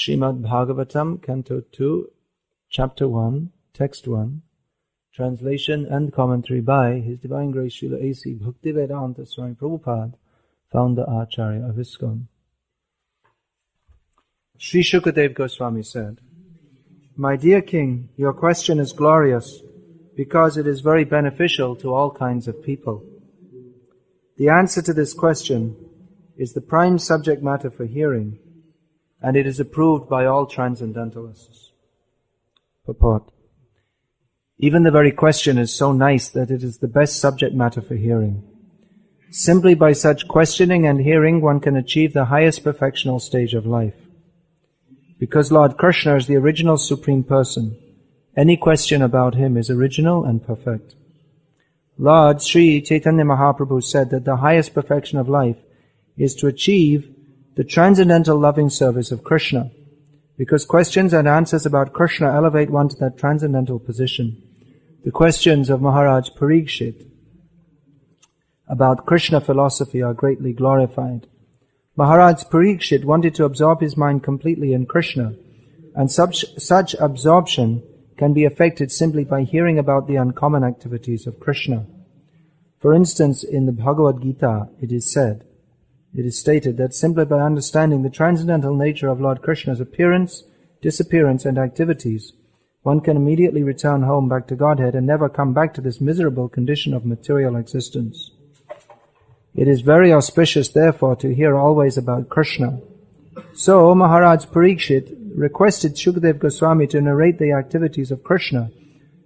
Srimad Bhagavatam, Canto 2, Chapter 1, Text 1, translation and commentary by His Divine Grace Srila A.C. Bhaktivedanta Swami Prabhupada, founder Acharya of ISKCON. Sri Shukadev Goswami said, "My dear King, your question is glorious because it is very beneficial to all kinds of people. The answer to this question is the prime subject matter for hearing, and it is approved by all transcendentalists." Purport. Even the very question is so nice that it is the best subject matter for hearing. Simply by such questioning and hearing one can achieve the highest perfectional stage of life. Because Lord Krsna is the original Supreme Person, any question about Him is original and perfect. Lord Sri Chaitanya Mahaprabhu said that the highest perfection of life is to achieve the transcendental loving service of Krishna, because questions and answers about Krishna elevate one to that transcendental position. The questions of Maharaj Parikshit about Krishna philosophy are greatly glorified. Maharaj Parikshit wanted to absorb his mind completely in Krishna, and such absorption can be effected simply by hearing about the uncommon activities of Krishna. For instance, in the Bhagavad Gita, it is stated that simply by understanding the transcendental nature of Lord Krishna's appearance, disappearance and activities, one can immediately return home back to Godhead and never come back to this miserable condition of material existence. It is very auspicious, therefore, to hear always about Krishna. So, Maharaj Parikshit requested Shukadev Goswami to narrate the activities of Krishna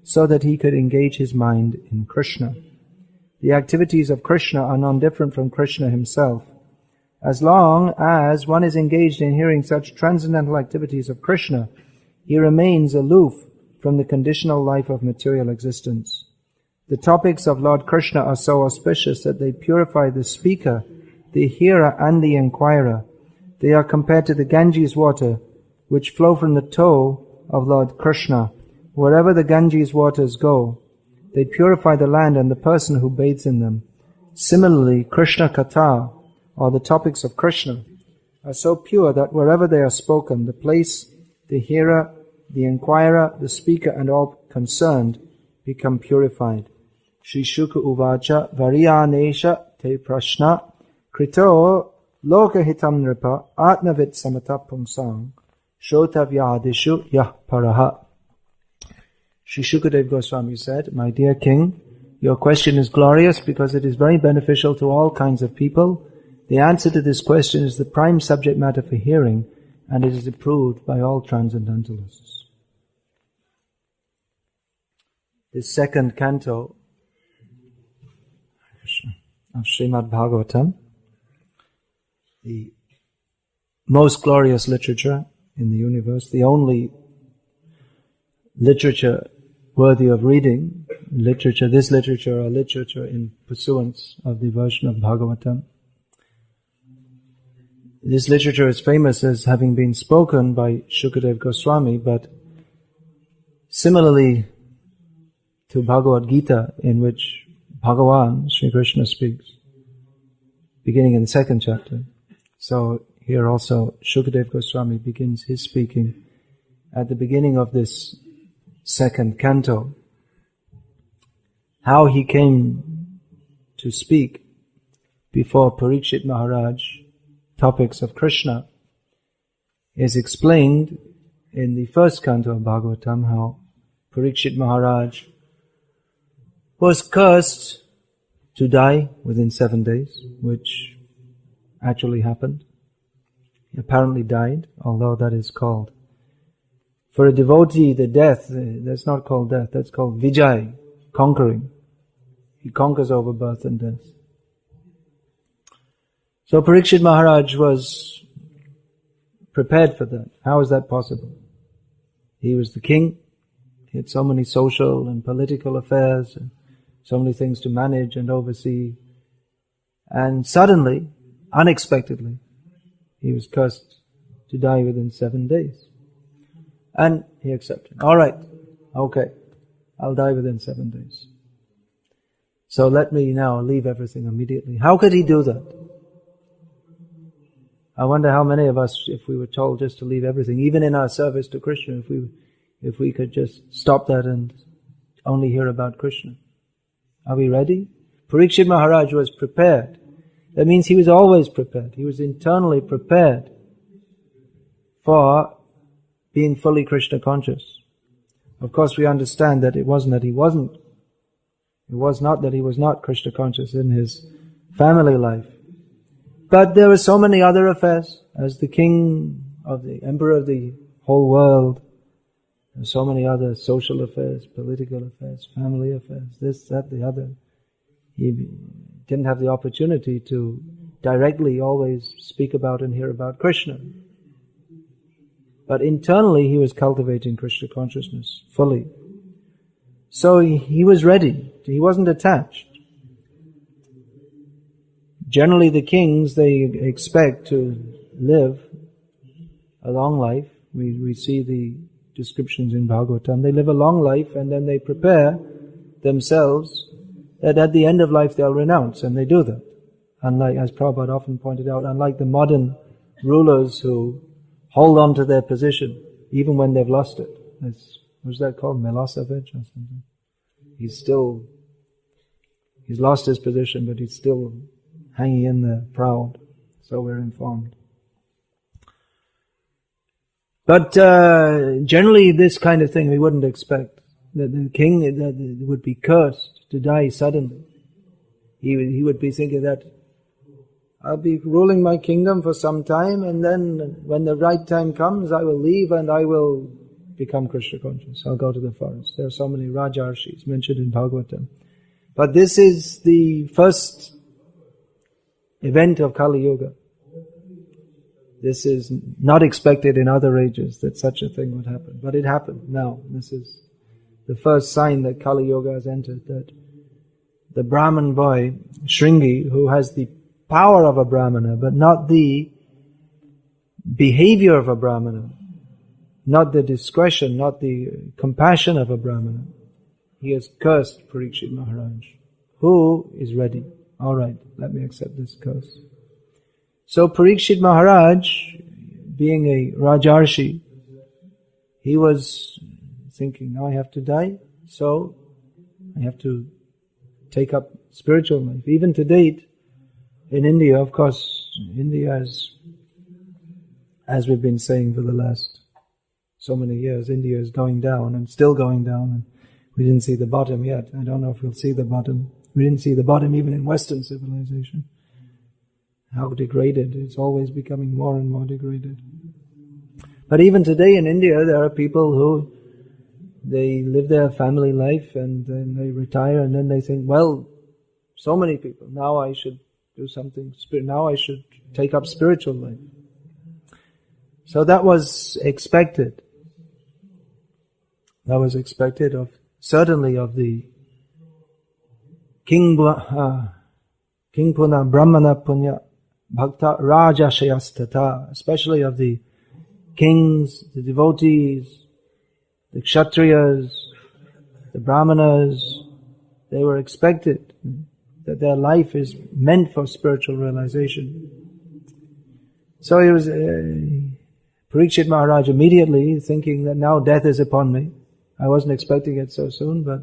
so that he could engage his mind in Krishna. The activities of Krishna are non-different from Krishna himself. As long as one is engaged in hearing such transcendental activities of Krishna, he remains aloof from the conditional life of material existence. The topics of Lord Krishna are so auspicious that they purify the speaker, the hearer and the inquirer. They are compared to the Ganges water which flow from the toe of Lord Krishna. Wherever the Ganges waters go, they purify the land and the person who bathes in them. Similarly, Krishna Katha, or the topics of Krishna, are so pure that wherever they are spoken, the place, the hearer, the inquirer, the speaker and all concerned become purified. Shri Shuka Uvacha Varyanesha Te Prashna Krito Lokahitam Nripa Atmavit Samata Pumsang Shotavyadishu Yah Paraha. Shri Shukadev Goswami said, "My dear King, your question is glorious because it is very beneficial to all kinds of people. The answer to this question is the prime subject matter for hearing, and it is approved by all transcendentalists." This second canto of Srimad Bhagavatam, the most glorious literature in the universe, the only literature worthy of reading, this literature or literature in pursuance of the version of Bhagavatam. This literature is famous as having been spoken by Shukadev Goswami, but similarly to Bhagavad Gita, in which Bhagavan, Sri Krishna, speaks, beginning in the second chapter. So here also Shukadev Goswami begins his speaking at the beginning of this second canto. How he came to speak before Parikshit Maharaj, topics of Krishna, is explained in the first canto of Bhagavatam, how Parikshit Maharaj was cursed to die within 7 days, which actually happened. He apparently died, although that is called, for a devotee, the death, that's not called death, that's called vijay, conquering. He conquers over birth and death. So Parikshit Maharaj was prepared for that. How is that possible? He was the king. He had so many social and political affairs, and so many things to manage and oversee. And suddenly, unexpectedly, he was cursed to die within 7 days. And he accepted. All right, okay, I'll die within 7 days. So let me now leave everything immediately. How could he do that? I wonder how many of us, if we were told just to leave everything, even in our service to Krishna, if we could just stop that and only hear about Krishna. Are we ready? Parikshit Maharaj was prepared. That means he was always prepared. He was internally prepared for being fully Krishna conscious. Of course, we understand that it wasn't that he wasn't. It was not that he was not Krishna conscious in his family life. But there were so many other affairs. As the king of the emperor of the whole world, there were so many other social affairs, political affairs, family affairs, this, that, the other. He didn't have the opportunity to directly always speak about and hear about Krishna. But internally he was cultivating Krishna consciousness fully. So he was ready. He wasn't attached. Generally the kings, they expect to live a long life. We see the descriptions in Bhagavatam. They live a long life and then they prepare themselves that at the end of life they'll renounce, and they do that. Unlike, as Prabhupada often pointed out, unlike the modern rulers who hold on to their position even when they've lost it. What's that called? Milosevic or something. He's lost his position, but he's still hanging in there, proud. So we're informed. But generally this kind of thing we wouldn't expect. That the king would be cursed to die suddenly. He would be thinking that I'll be ruling my kingdom for some time, and then when the right time comes I will leave and I will become Krishna conscious. I'll go to the forest. There are so many Rajarshis mentioned in Bhagavatam. But this is the first event of Kali Yuga. This is not expected in other ages that such a thing would happen. But it happened now. This is the first sign that Kali Yuga has entered, that the Brahman boy, Shringi, who has the power of a Brahmana, but not the behavior of a Brahmana, not the discretion, not the compassion of a Brahmana. He has cursed Parikshit Maharaj. Who is ready? Alright, let me accept this curse. So Parikshit Maharaj, being a Rajarshi, he was thinking, now I have to die, so I have to take up spiritual life. Even to date, in India, of course, India is, as we've been saying for the last so many years, India is going down and still going down, and we didn't see the bottom yet. I don't know if we'll see the bottom. We didn't see the bottom even in Western civilization. How degraded. It's always becoming more and more degraded. But even today in India, there are people who they live their family life and then they retire and then they think, well, so many people, now I should do something, now I should take up spiritual life. So that was expected. That was expected certainly of the King Puna Brahmana Punya Bhakta Raja Shayastata, especially of the kings, the devotees, the Kshatriyas, the Brahmanas. They were expected that their life is meant for spiritual realization. So he was Parikshit Maharaj immediately thinking that now death is upon me. I wasn't expecting it so soon, but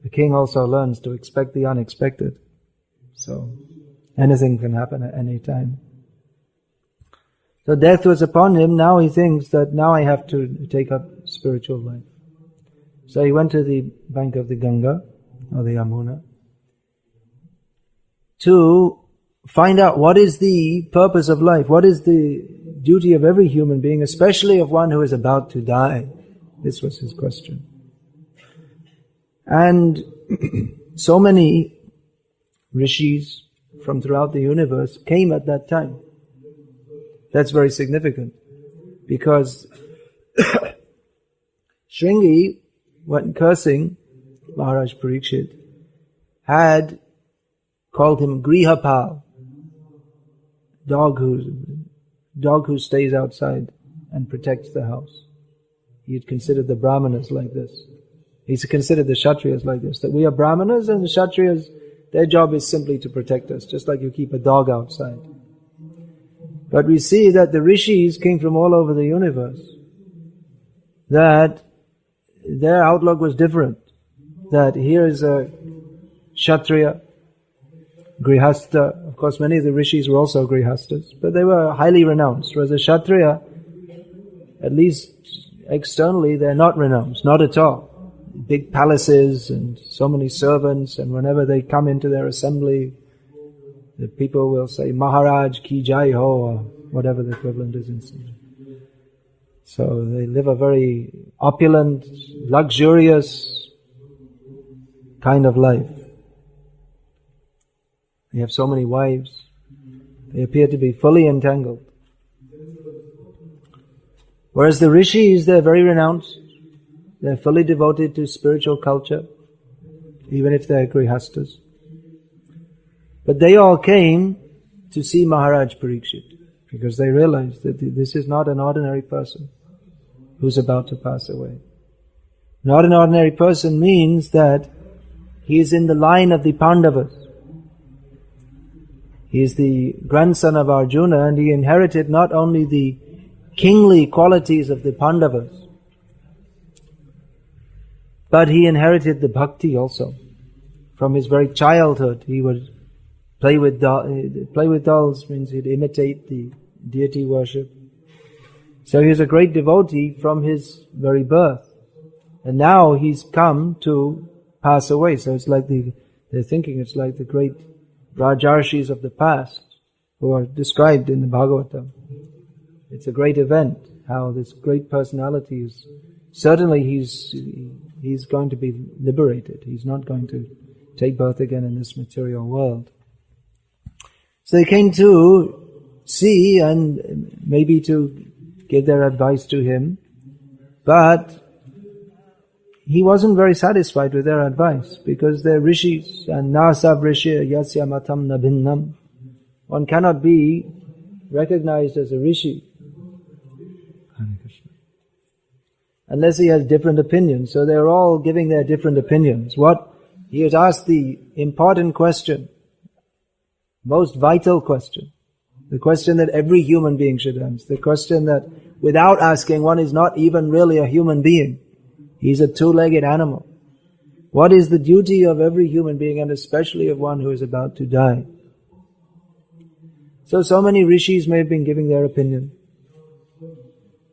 the king also learns to expect the unexpected. So anything can happen at any time. So death was upon him. Now he thinks that now I have to take up spiritual life. So he went to the bank of the Ganga, or the Yamuna, to find out what is the purpose of life, what is the duty of every human being, especially of one who is about to die. This was his question. And so many rishis from throughout the universe came at that time. That's very significant, because Shringi, when cursing Maharaj Parikshit, had called him Grihapal, dog who stays outside and protects the house. He had considered the Brahmanas like this. He's considered the Kshatriyas like this, that we are Brahmanas and the Kshatriyas, Their job is simply to protect us, just like you keep a dog outside. But we see that the rishis came from all over the universe, that their outlook was different. That here is a Kshatriya, Grihastha. Of course, many of the rishis were also Grihasthas, but they were highly renounced. Whereas a Kshatriya, at least externally, they're not renounced, not at all. Big palaces and so many servants, and whenever they come into their assembly, the people will say, Maharaj ki jai ho, or whatever the equivalent is in Sanskrit. So they live a very opulent, luxurious kind of life. They have so many wives. They appear to be fully entangled. Whereas the rishis, they're very renounced. They're fully devoted to spiritual culture, even if they're grihasthas. But they all came to see Maharaj Parikshit, because they realized that this is not an ordinary person who's about to pass away. Not an ordinary person means that he is in the line of the Pandavas. He is the grandson of Arjuna, and he inherited not only the kingly qualities of the Pandavas, but he inherited the bhakti also. From his very childhood, he would play with dolls means he'd imitate the deity worship. So he was a great devotee from his very birth. And now he's come to pass away. So it's like they're thinking it's like the great Rajarshis of the past who are described in the Bhagavatam. It's a great event, how this great personality is, certainly he's going to be liberated. He's not going to take birth again in this material world. So they came to see and maybe to give their advice to him, but he wasn't very satisfied with their advice, because they're rishis, and nasav rishi yasya matam nabhinnam. One cannot be recognized as a rishi unless he has different opinions. So they're all giving their different opinions. He has asked the important question, most vital question, the question that every human being should answer, the question that without asking one is not even really a human being. He's a two-legged animal. What is the duty of every human being, and especially of one who is about to die? So many rishis may have been giving their opinion.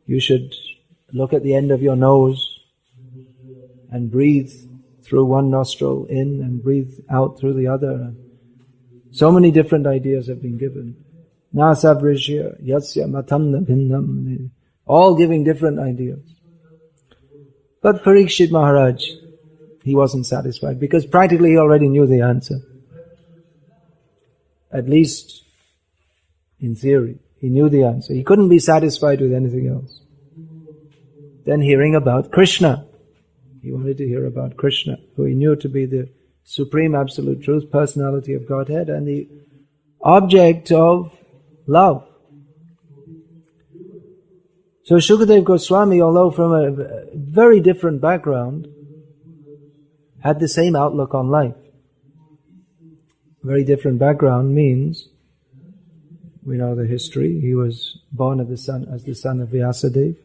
You should look at the end of your nose and breathe through one nostril in and breathe out through the other. So many different ideas have been given. Nasav rishya yasya matam bhinnam. All giving different ideas. But Parikshit Maharaj, he wasn't satisfied, because practically he already knew the answer. At least in theory, he knew the answer. He couldn't be satisfied with anything else. Then hearing about Krishna. He wanted to hear about Krishna, who he knew to be the supreme absolute truth, personality of Godhead, and the object of love. So Shukadev Goswami, although from a very different background, had the same outlook on life. Very different background means, we know the history, he was born as the son of Vyasadeva,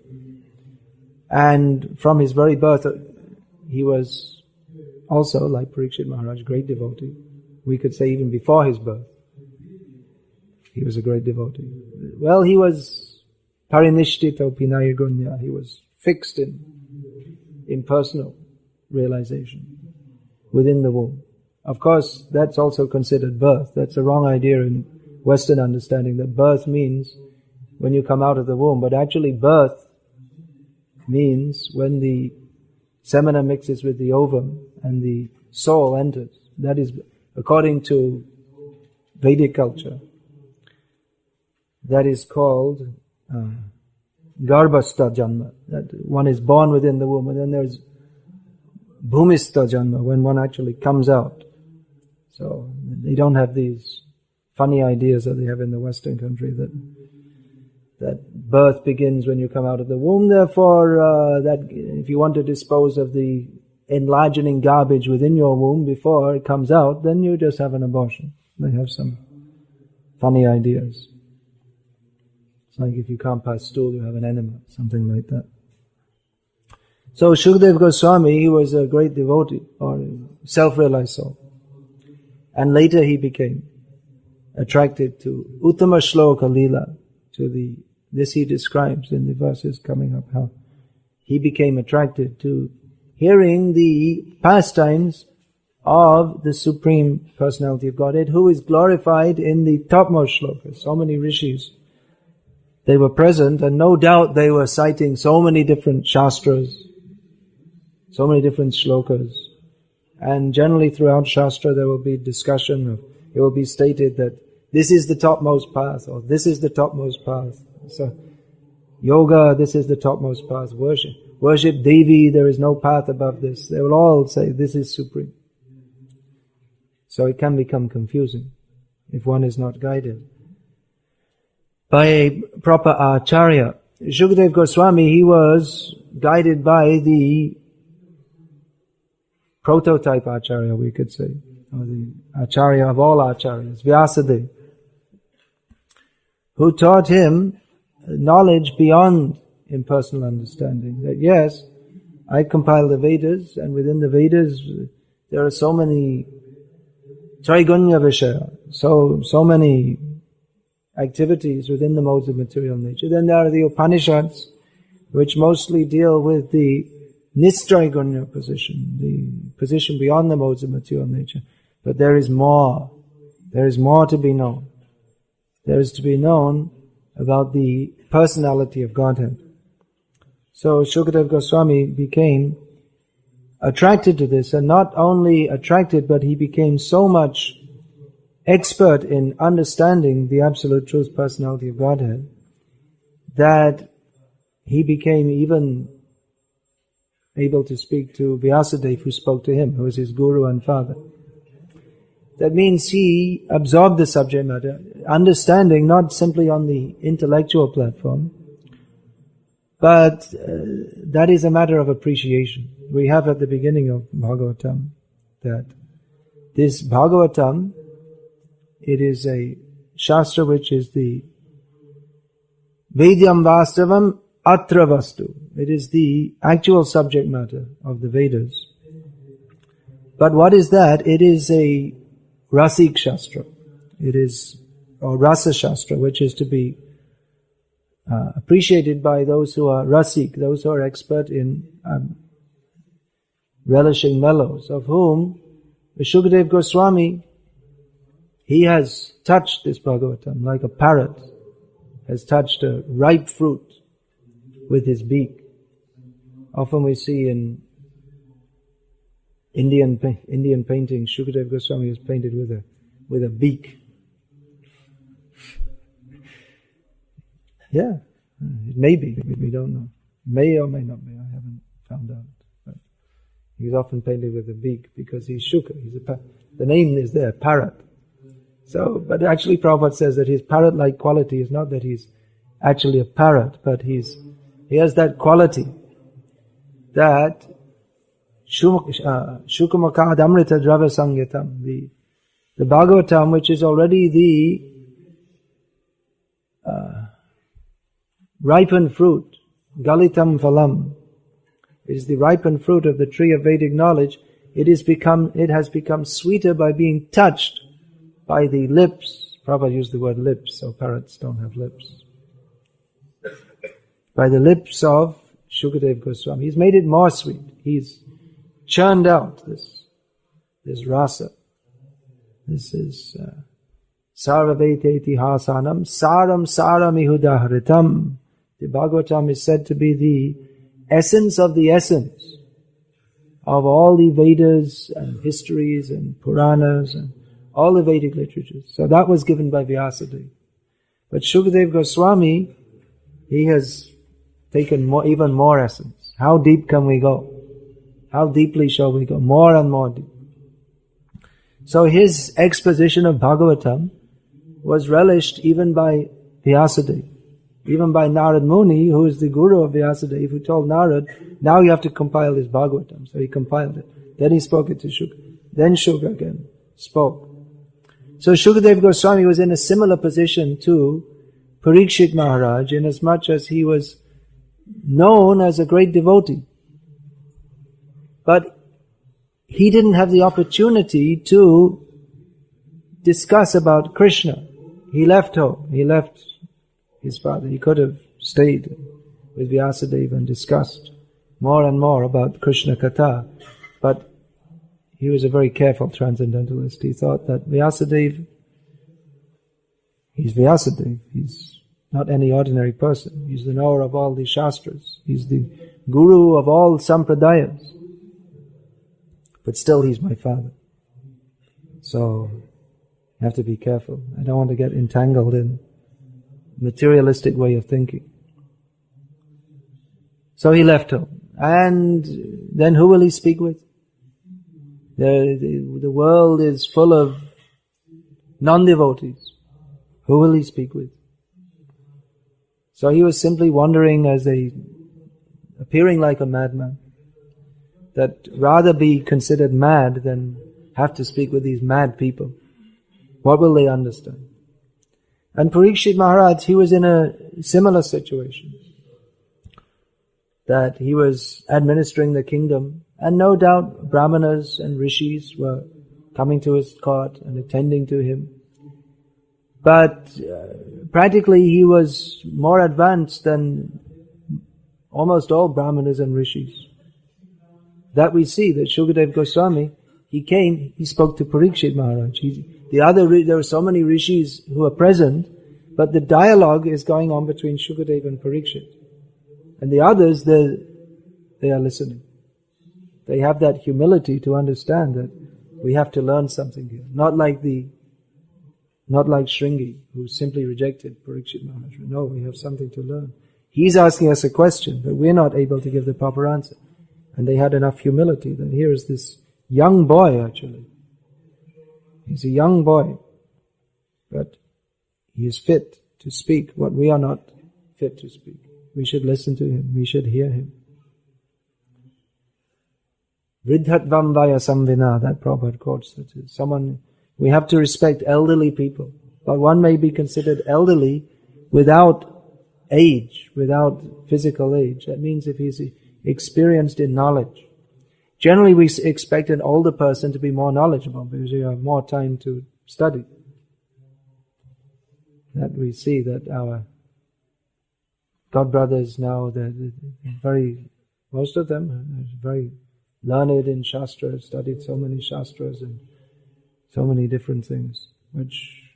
and from his very birth he was also, like Parikshit Maharaj, great devotee. We could say even before his birth, he was a great devotee. Well, he was parinishthito pinayigunya. He was fixed in personal realization within the womb. Of course, that's also considered birth. That's a wrong idea in Western understanding, that birth means when you come out of the womb. But actually birth means when the semina mixes with the ovum and the soul enters. That is, according to Vedic culture, that is called Garbhastha Janma. That one is born within the womb. And then there's Bhumistha Janma, when one actually comes out. So they don't have these funny ideas that they have in the Western country, that birth begins when you come out of the womb. Therefore, that if you want to dispose of the enlarging garbage within your womb before it comes out, then you just have an abortion. They have some funny ideas. It's like if you can't pass stool, you have an enema, something like that. So Shukadeva Goswami, he was a great devotee, or a self-realized soul. And later he became attracted to Uttama Shloka Lila, this he describes in the verses coming up, how he became attracted to hearing the pastimes of the Supreme Personality of Godhead, who is glorified in the topmost shlokas. So many rishis, they were present, and no doubt they were citing so many different shastras, so many different shlokas. And generally throughout Shastra there will be discussion of, it will be stated that this is the topmost path, or this is the topmost path. So, yoga, this is the topmost path. Worship Devi, there is no path above this. They will all say this is supreme. So it can become confusing if one is not guided by a proper acharya. Shukadeva Goswami, he was guided by the prototype acharya, we could say, or the acharya of all acharyas, Vyasadeva, who taught him knowledge beyond impersonal understanding. That yes, I compiled the Vedas, and within the Vedas there are so many Traigunya Vishaya, so many activities within the modes of material nature. Then there are the Upanishads, which mostly deal with the Nistraigunya position, the position beyond the modes of material nature. But there is more. There is more to be known. There is to be known about the personality of Godhead. So Shukadeva Goswami became attracted to this, and not only attracted, but he became so much expert in understanding the absolute truth personality of Godhead that he became even able to speak to Vyasadeva, who spoke to him, who was his guru and father. That means he absorbed the subject matter, understanding not simply on the intellectual platform, but that is a matter of appreciation. We have at the beginning of Bhagavatam that this Bhagavatam, it is a Shastra which is the Vedyam Vastavam Atra Vastu. It is the actual subject matter of the Vedas. But what is that? It is a Rasik Shastra. It is, or Rasa Shastra, which is to be appreciated by those who are Rasik, those who are expert in relishing mellows, of whom Shukadeva Goswami, he has touched this Bhagavatam like a parrot has touched a ripe fruit with his beak. Often we see in Indian paintings, Shukadeva Goswami is painted with a beak. Yeah, it may be, we don't know. May or may not be, I haven't found out. But he's often painted with a beak because he's Shuka, the name is there, parrot. So, but actually Prabhupada says that his parrot-like quality is not that he's actually a parrot, but he has that quality that Shukamakad Amrita Drava Sangyatam, the Bhagavatam, which is already the ripened fruit, Galitam Phalam, is the ripened fruit of the tree of Vedic knowledge. It has become sweeter by being touched by the lips. Prabhupada used the word lips, so parrots don't have lips. By the lips of Shukadeva Goswami. He's made it more sweet. He's churned out this rasa. This is Sarvavete Itihasanam Saram Saramihudaharitam. The Bhagavatam is said to be the essence of the essence of all the Vedas and histories and Puranas and all the Vedic literatures. So that was given by Vyasadeva. But Shukadeva Goswami, he has taken even more essence. How deep can we go? How deeply shall we go? More and more deep. So his exposition of Bhagavatam was relished even by Vyasadeva. even by Narad Muni, who is the guru of Vyasadeva, who told Narad, now you have to compile this Bhagavatam. So he compiled it. Then he spoke it to Shuka. Then Shuka again spoke. So Shukadeva Goswami was in a similar position to Parikshit Maharaj, inasmuch as he was known as a great devotee. But he didn't have the opportunity to discuss about Krishna. He left home. He left his father. He could have stayed with Vyasadeva and discussed more and more about Krishna Katha. But he was a very careful transcendentalist. He thought that Vyasadeva, he's Vyasadeva. He's not any ordinary person. He's the knower of all the Shastras. He's the guru of all Sampradayas. But still he's my father. So you have to be careful. I don't want to get entangled in materialistic way of thinking. So he left home. And then who will he speak with? The world is full of non-devotees. Who will he speak with? So he was simply wondering, appearing like a madman, that rather be considered mad than have to speak with these mad people. What will they understand? And Parikshit Maharaj, he was in a similar situation, that he was administering the kingdom, and no doubt brahmanas and rishis were coming to his court and attending to him. But practically he was more advanced than almost all brahmanas and rishis. That we see, that Shukadeva Goswami, he came, he spoke to Parikshit Maharaj. There were so many rishis who are present, but the dialogue is going on between Shukadeva and Parikshit. And the others, they are listening. They have that humility to understand that we have to learn something here. Not like Shringi, who simply rejected Parikshit Maharaj. No, we have something to learn. He's asking us a question, but we're not able to give the proper answer. And they had enough humility that here is this young boy actually. He's a young boy, but he is fit to speak what we are not fit to speak. We should listen to him. We should hear him. Vridhatvam vaya samvina, that Prabhupada quotes. That is someone, we have to respect elderly people. But one may be considered elderly without age, without physical age. That means if he's experienced in knowledge. Generally we expect an older person to be more knowledgeable because you have more time to study. That we see that our God brothers now, most of them are very learned in Shastra, studied so many Shastras and so many different things, which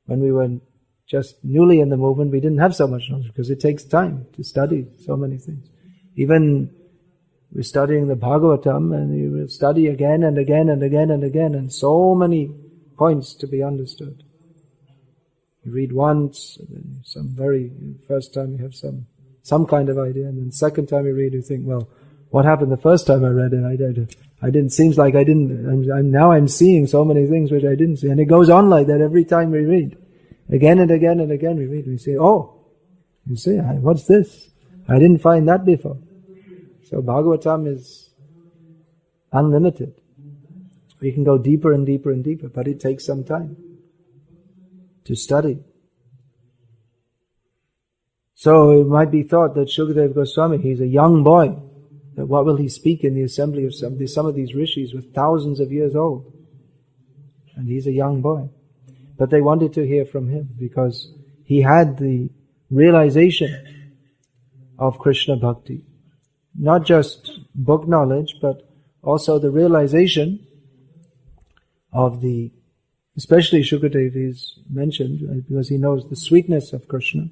when we were just newly in the movement, we didn't have so much knowledge because it takes time to study so many things. Even we're studying the Bhagavatam and you will study again and again and again and again, and so many points to be understood. You read once, and then first time you have some kind of idea, and then second time you read, you think, well, what happened the first time I read it? Seems like I didn't, now I'm seeing so many things which I didn't see. And it goes on like that every time we read. Again and again and again we read. We say, oh, you see, what's this? I didn't find that before. So Bhagavatam is unlimited. We can go deeper and deeper and deeper, but it takes some time to study. So it might be thought that Shukadeva Goswami, he's a young boy, that what will he speak in the assembly of some of these rishis with thousands of years old? And he's a young boy. But they wanted to hear from him because he had the realization of Krishna Bhakti. Not just book knowledge, but also the realization of especially Shukadeva is mentioned because he knows the sweetness of Krishna.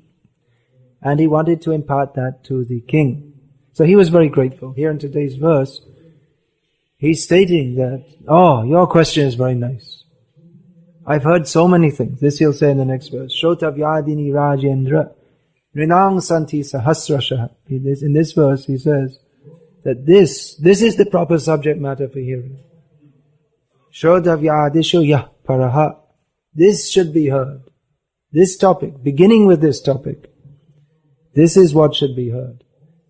And he wanted to impart that to the king. So he was very grateful. Here in today's verse, he's stating that, oh, your question is very nice. I've heard so many things. This he'll say in the next verse. Shrotavyadini Rajendra Rinang Santi Sahasrasha. In this verse he says that this is the proper subject matter for hearing. Shrotavyadisho yah paraha. This should be heard. This topic, beginning with this topic. This is what should be heard.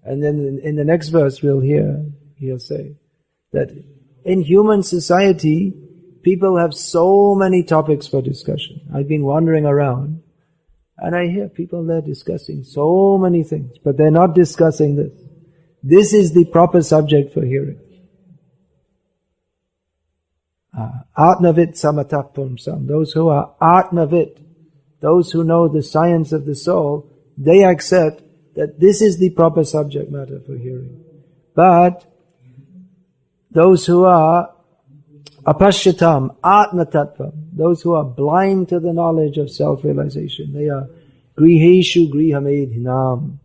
And then in the next verse he'll say that in human society, people have so many topics for discussion. I've been wandering around and I hear people there discussing so many things, but they're not discussing this. This is the proper subject for hearing. Atmavit samatah pumsam. Those who are Atmavit, those who know the science of the soul, they accept that this is the proper subject matter for hearing. But those who are apashyatam, atmatattvam, those who are blind to the knowledge of self-realization, they are griheshu grihamedhinam.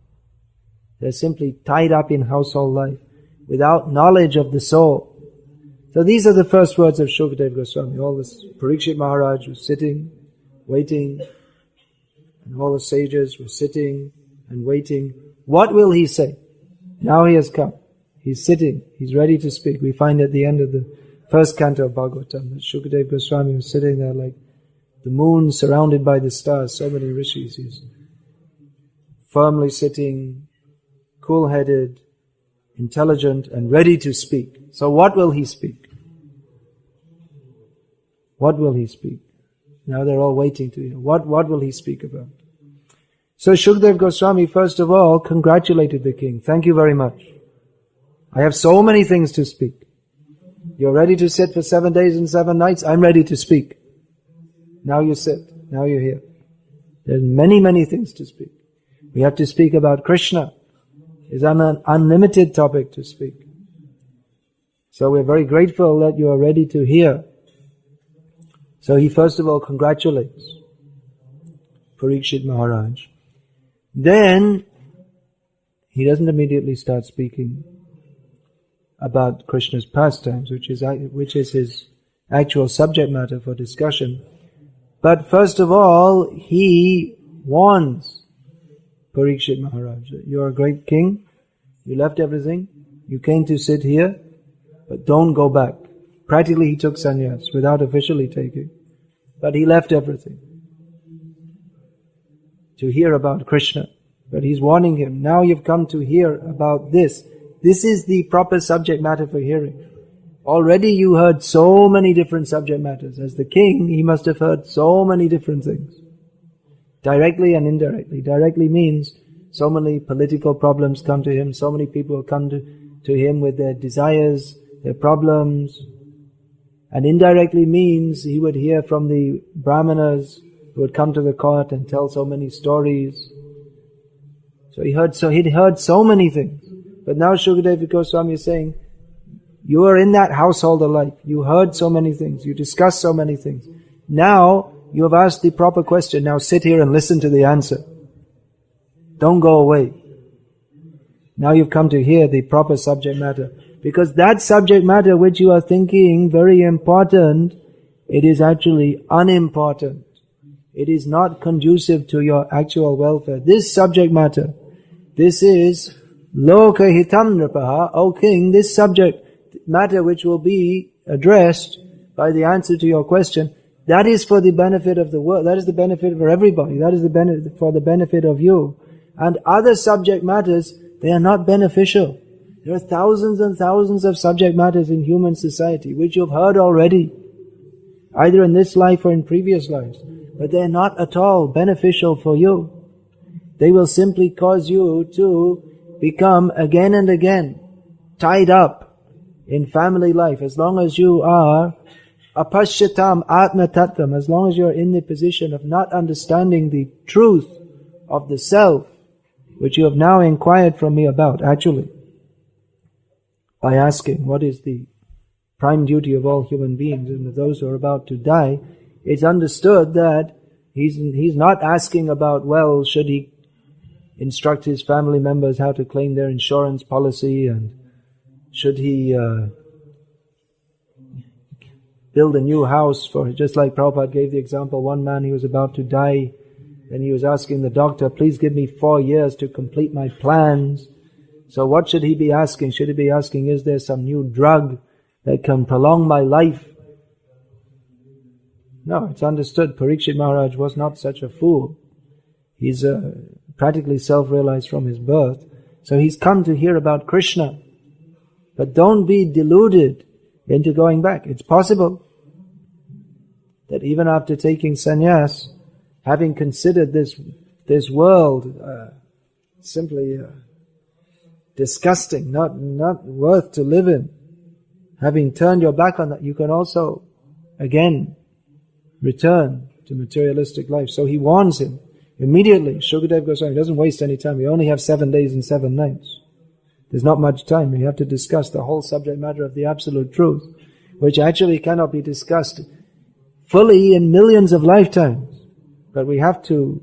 They're simply tied up in household life without knowledge of the soul. So these are the first words of Shukadeva Goswami. All this Parikshit Maharaj was sitting, waiting, and all the sages were sitting and waiting. What will he say? Now he has come. He's sitting. He's ready to speak. We find at the end of the first canto of Bhagavatam that Shukadeva Goswami was sitting there like the moon surrounded by the stars, so many rishis. He's firmly sitting, cool-headed, intelligent, and ready to speak. So what will he speak? What will he speak? Now they're all waiting to hear. What will he speak about? So Shukadeva Goswami first of all congratulated the king. Thank you very much. I have so many things to speak. You're ready to sit for 7 days and 7 nights? I'm ready to speak. Now you sit. Now you're here. There's many, many things to speak. We have to speak about Krishna. It's an unlimited topic to speak. So we're very grateful that you are ready to hear. So he first of all congratulates Parikshit Maharaj. Then he doesn't immediately start speaking about Krishna's pastimes, which is his actual subject matter for discussion. But first of all, he warns Parikshit Maharaj that you're a great king, you left everything, you came to sit here, but don't go back. Practically he took sannyas without officially taking, but he left everything to hear about Krishna. But he's warning him, now you've come to hear about this. This is the proper subject matter for hearing. Already you heard so many different subject matters. As the king, he must have heard so many different things. Directly and indirectly. Directly means so many political problems come to him, so many people come to him with their desires, their problems. And indirectly means he would hear from the brahmanas who would come to the court and tell so many stories. So he'd heard so many things. But now Shukadeva Goswami is saying, you are in that household of life. You heard so many things. You discussed so many things. Now you have asked the proper question. Now sit here and listen to the answer. Don't go away. Now you've come to hear the proper subject matter. Because that subject matter which you are thinking very important, it is actually unimportant. It is not conducive to your actual welfare. This subject matter, this is lokahitam nripaha, O king, this subject matter which will be addressed by the answer to your question, that is for the benefit of the world, that is the benefit for everybody, that is the benefit for the benefit of you. And other subject matters, they are not beneficial. There are thousands and thousands of subject matters in human society which you've heard already, either in this life or in previous lives, but they are not at all beneficial for you. They will simply cause you to become again and again tied up in family life. As long as you are apashyatam atma tattvam, as long as you are in the position of not understanding the truth of the self, which you have now inquired from me about, actually, by asking what is the prime duty of all human beings and of those who are about to die, it's understood that he's not asking about, well, should he instruct his family members how to claim their insurance policy, and should he build a new house for, just like Prabhupada gave the example, one man, he was about to die, and he was asking the doctor, please give me 4 years to complete my plans. So what should he be asking? Should he be asking, is there some new drug that can prolong my life? No, it's understood. Parikshit Maharaj was not such a fool. He's practically self-realized from his birth. So he's come to hear about Krishna. But don't be deluded into going back. It's possible that even after taking sannyas, having considered this world simply disgusting, not worth to live in, having turned your back on that, you can also again return to materialistic life. So he warns him immediately. Shukadev Goswami doesn't waste any time. We only have 7 days and 7 nights. There's not much time. We have to discuss the whole subject matter of the absolute truth, which actually cannot be discussed fully in millions of lifetimes. But we have to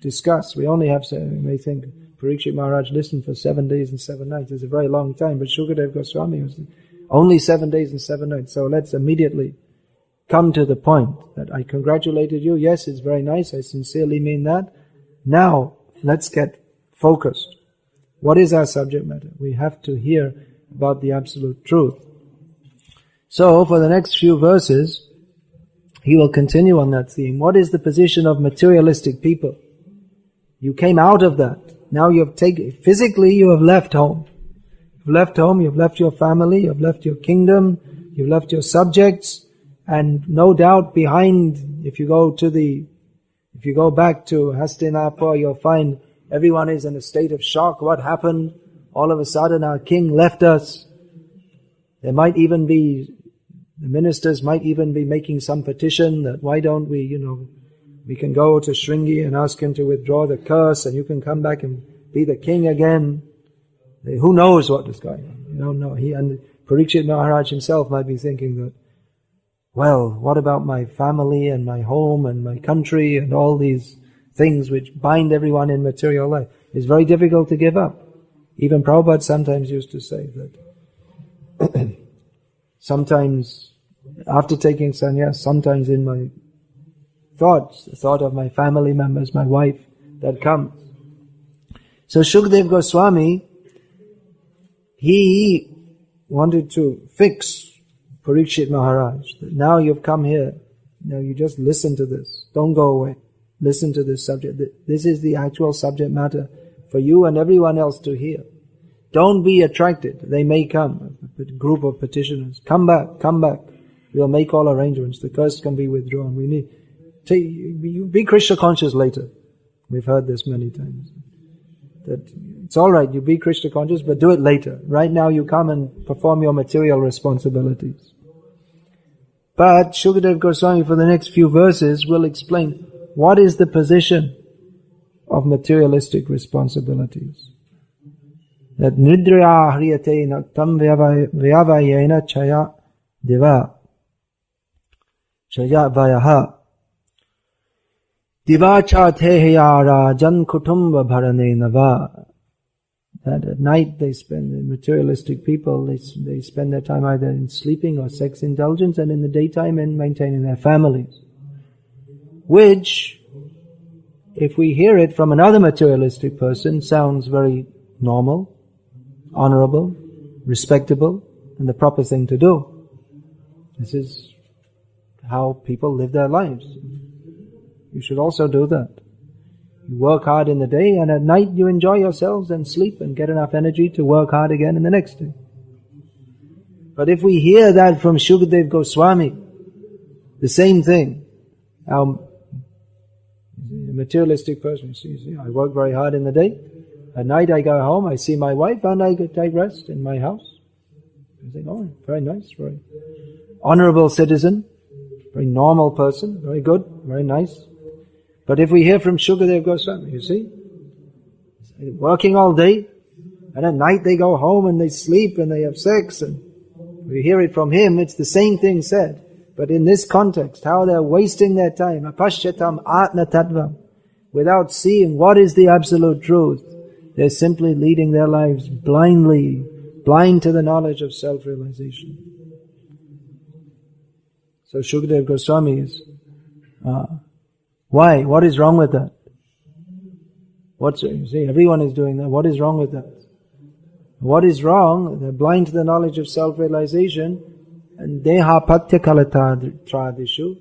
discuss. We only have, you may think, Parikshit Maharaj listened for 7 days and 7 nights. It's a very long time, but Shukadev Goswami was only 7 days and 7 nights. So let's immediately come to the point that I congratulated you. Yes, it's very nice. I sincerely mean that. Now, let's get focused. What is our subject matter? We have to hear about the absolute truth. So, for the next few verses, he will continue on that theme. What is the position of materialistic people? You came out of that. Now you have physically you have left home. You've left home, you've left your family, you've left your kingdom, you've left your subjects, and no doubt behind, if you go back to Hastinapur, you'll find everyone is in a state of shock. What happened? All of a sudden our king left us. There might even be, the ministers might even be making some petition that why don't we, we can go to Shringi and ask him to withdraw the curse and you can come back and be the king again. Who knows what is going on? You don't know. And Parikshit Maharaj himself might be thinking that, well, what about my family and my home and my country and all these things which bind everyone in material life? It's very difficult to give up. Even Prabhupada sometimes used to say that sometimes after taking sannyas, sometimes in my thoughts, the thought of my family members, my wife, that comes. So Shukadev Goswami, he wanted to fix Parikshit Maharaj. That now you've come here, now you just listen to this. Don't go away. Listen to this subject. This is the actual subject matter for you and everyone else to hear. Don't be attracted. They may come, a group of petitioners. Come back, come back. We'll make all arrangements. The curse can be withdrawn. You be Krishna conscious later. We've heard this many times. That it's alright, you be Krishna conscious, but do it later. Right now you come and perform your material responsibilities. But Shukadev Goswami for the next few verses will explain what is the position of materialistic responsibilities. That nidrya hriyate naktam vyavayena chaya diva chaya vayaha divachateheya rajan kutumba bharane nava. That at night they spend, the materialistic people, they spend their time either in sleeping or sex indulgence, and in the daytime in maintaining their families. Which, if we hear it from another materialistic person, sounds very normal, honorable, respectable, and the proper thing to do. This is how people live their lives. You should also do that. You work hard in the day, and at night you enjoy yourselves and sleep and get enough energy to work hard again in the next day. But if we hear that from Shukadev Goswami, the same thing, our materialistic person sees, I work very hard in the day, at night I go home, I see my wife, and I take rest in my house. You think, oh, very nice, very honorable citizen, very normal person, very good, very nice. But if we hear from Shukadev Goswami, you see, working all day, and at night they go home and they sleep and they have sex, and we hear it from him, it's the same thing said. But in this context, how they're wasting their time, apashyatam atma tattvam, without seeing what is the absolute truth. They're simply leading their lives blindly, blind to the knowledge of self-realization. So Shukadev Goswami is, why? What is wrong with that? You see, everyone is doing that. What is wrong with that? What is wrong? They're blind to the knowledge of self-realization. And deha patya kalatradishu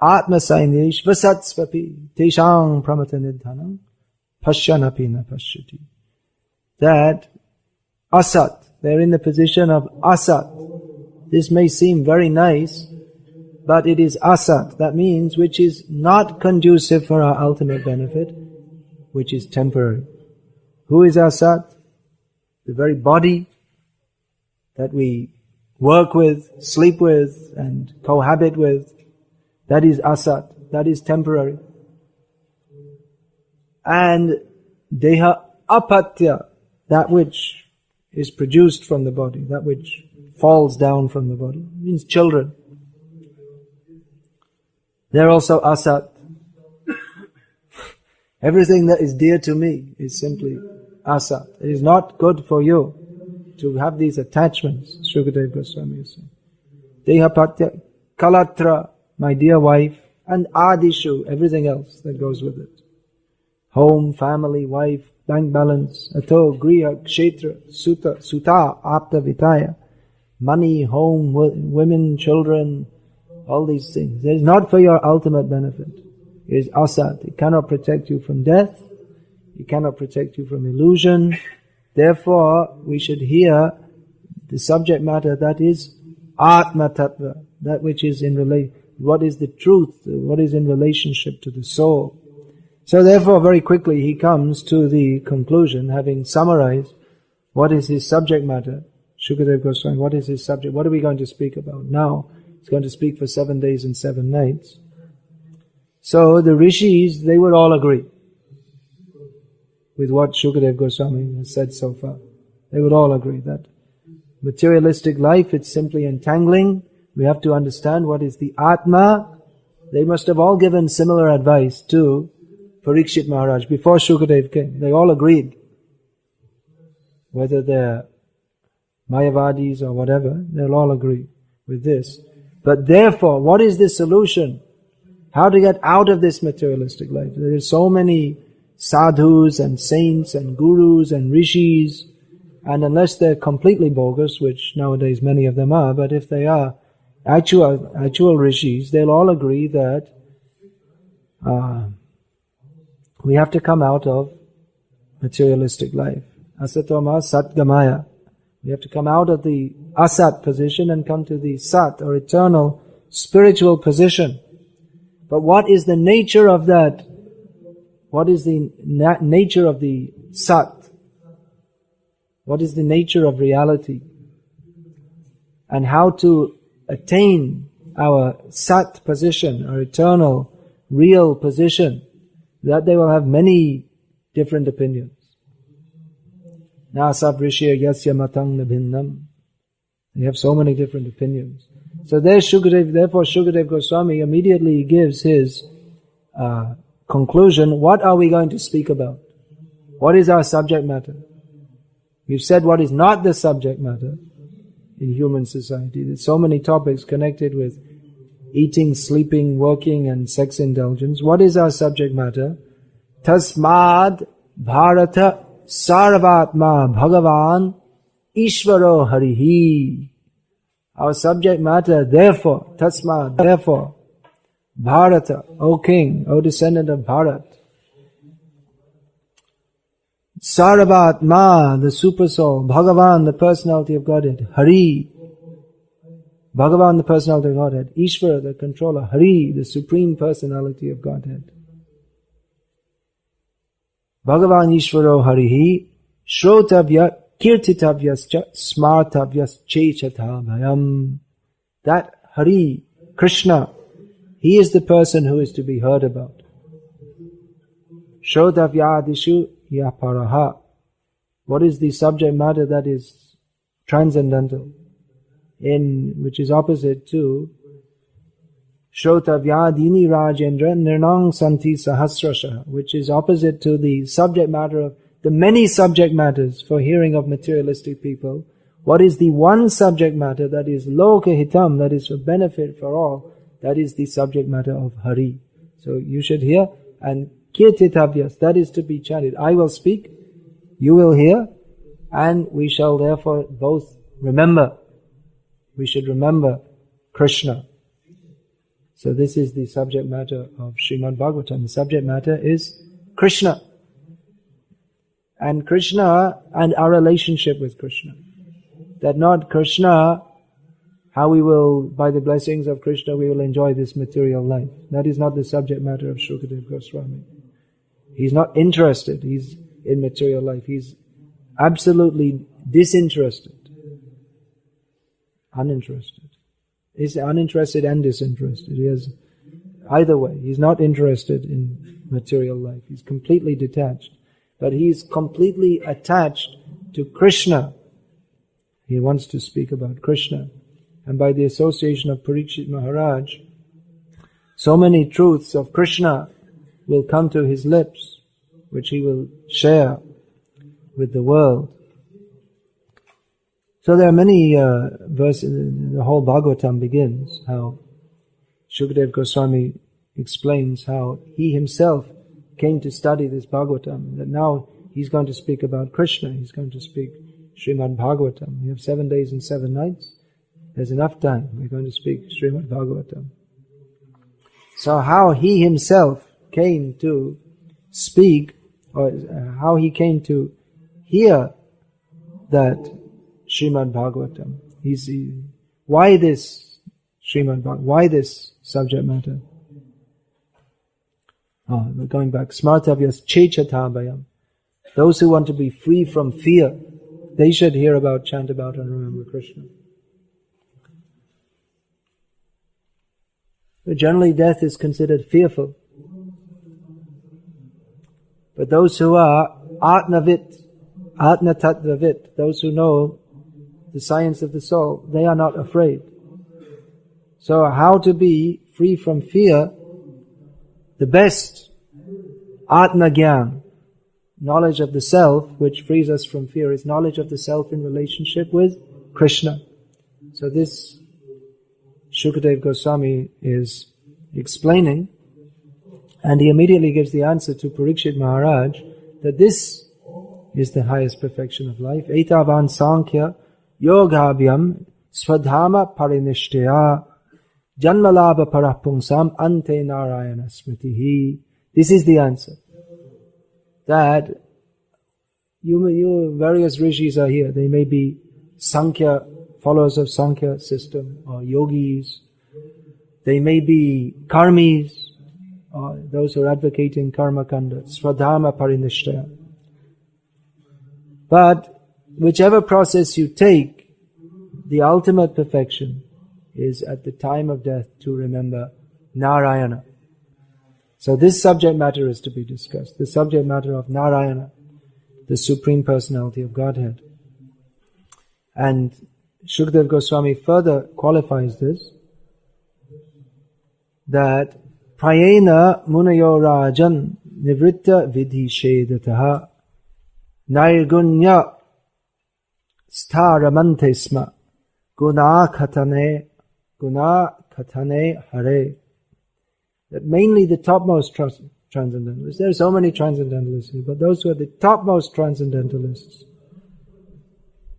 atma sainish vasatsvapi teshang pramata nidhanam Pashyanapi na pashyati. That asat, they're in the position of asat. This may seem very nice, but it is asat. That means which is not conducive for our ultimate benefit, which is temporary. Who is asat? The very body that we work with, sleep with, and cohabit with. That is asat. That is temporary. And deha apatya, that which is produced from the body, that which falls down from the body, means children. They're also asat. Everything that is dear to me is simply asat. It is not good for you to have these attachments, Shukadeva Goswami is saying. Dehapatya, kalatra, my dear wife, and adishu, everything else that goes with it. Home, family, wife, bank balance, ato, griha, kshetra, suta, apta, vitaya, money, home, women, children, all these things. It is not for your ultimate benefit. It is asat. It cannot protect you from death. It cannot protect you from illusion. Therefore, we should hear the subject matter that is Atma Tattva, that which is in relation, what is the truth, what is in relationship to the soul. So therefore, very quickly he comes to the conclusion, having summarized what is his subject matter. Shukadeva Goswami, what is his subject? What are we going to speak about now? He's going to speak for 7 days and 7 nights. So the rishis, they would all agree with what Shukadeva Goswami has said so far. They would all agree that materialistic life, it's simply entangling. We have to understand what is the Atma. They must have all given similar advice to Parikshit Maharaj before Shukadeva came. They all agreed. Whether they're Mayavadis or whatever, they'll all agree with this. But therefore, what is the solution? How to get out of this materialistic life? There are so many sadhus and saints and gurus and rishis, and unless they're completely bogus, which nowadays many of them are, but if they are actual rishis, they'll all agree that we have to come out of materialistic life. Asatoma satgamaya. We have to come out of the asat position and come to the sat, or eternal spiritual position. But what is the nature of that? What is the nature of the sat? What is the nature of reality? And how to attain our sat position, our eternal, real position, that they will have many different opinions. Nasab rishya yasya matang nabhinnam. They have so many different opinions. So therefore Shukadeva Goswami immediately gives his conclusion. What are we going to speak about? What is our subject matter? We've said what is not the subject matter in human society. There's so many topics connected with eating, sleeping, working, and sex indulgence. What is our subject matter? Tasmad Bharata Sarvatma Bhagavan Ishvaro Harihi. Our subject matter, therefore, Tasmad, therefore, Bharata, O King, O descendant of Bharat. Sarvatma, the super soul. Bhagavan, the personality of Godhead. Hari, Bhagavan, the personality of Godhead. Ishvara, the controller. Hari, the supreme personality of Godhead. Bhagavan Ishvaro Harihi, Shrotavya Kirtitavyascha Smartavyascha Bhayam. That Hari, Krishna, he is the person who is to be heard about. Shrotavyadishu Yaparaha. What is the subject matter that is transcendental, which is opposite to Shrotavyadini Rajendra Nirnang Santi Sahasrasha, which is opposite to the subject matter of the many subject matters for hearing of materialistic people. What is the one subject matter that is lokahitam, that is for benefit for all? That is the subject matter of Hari. So you should hear, and Kirtitavyas, that is to be chanted. I will speak, you will hear, and we shall therefore both remember. We should remember Krishna. So this is the subject matter of Srimad Bhagavatam. The subject matter is Krishna. and Krishna and our relationship with Krishna. That not Krishna, how we will, by the blessings of Krishna, we will enjoy this material life. That is not the subject matter of Shukadeva Goswami. He's not interested, he's in material life. He's absolutely disinterested. Uninterested. He's uninterested and disinterested. He has either way. He's not interested in material life. He's completely detached. But he's completely attached to Krishna. He wants to speak about Krishna. And by the association of Parikshit Maharaj, so many truths of Krishna will come to his lips, which he will share with the world. So there are many verses, the whole Bhagavatam begins, how Shukadeva Goswami explains how he himself came to study this Bhagavatam, that now he's going to speak about Krishna, he's going to speak Srimad Bhagavatam. We have 7 days and 7 nights. There's enough time. We're going to speak Srimad Bhagavatam. So how he himself came to speak, or how he came to hear that Srimad Bhagavatam. Why this Srimad Bhagavatam? Why this subject matter? We're going back. Smartavyas Chechatabayam. Those who want to be free from fear, they should hear about, chant about, and remember Krishna. But generally death is considered fearful. But those who are Atmavit, Atma Tattvavit, those who know the science of the soul, they are not afraid. So how to be free from fear? The best Atma Gyan, knowledge of the self, which frees us from fear, is knowledge of the self in relationship with Krishna. So this Shukadeva Goswami is explaining, and he immediately gives the answer to Parikshit Maharaj, that this is the highest perfection of life. Etavan Sankhya Yogabhyam Swadhama Parinishthaya Janmalabha Parapungsam Ante Narayana Smritihi. This is the answer. That you various rishis are here. They may be Sankhya, followers of Sankhya system, or yogis. They may be karmis, or those who are advocating karma kanda, swadharma parinishthaya. But whichever process you take, the ultimate perfection is at the time of death to remember Narayana. So this subject matter is to be discussed. The subject matter of Narayana, the Supreme Personality of Godhead. And Shukadeva Goswami further qualifies this, that Prayena Munayo Rajan Nivritta Vidhi Shedataha Nairgunya Staramante Sma Guna Katane Hare. That mainly the topmost transcendentalists, there are so many transcendentalists here, but those who are the topmost transcendentalists,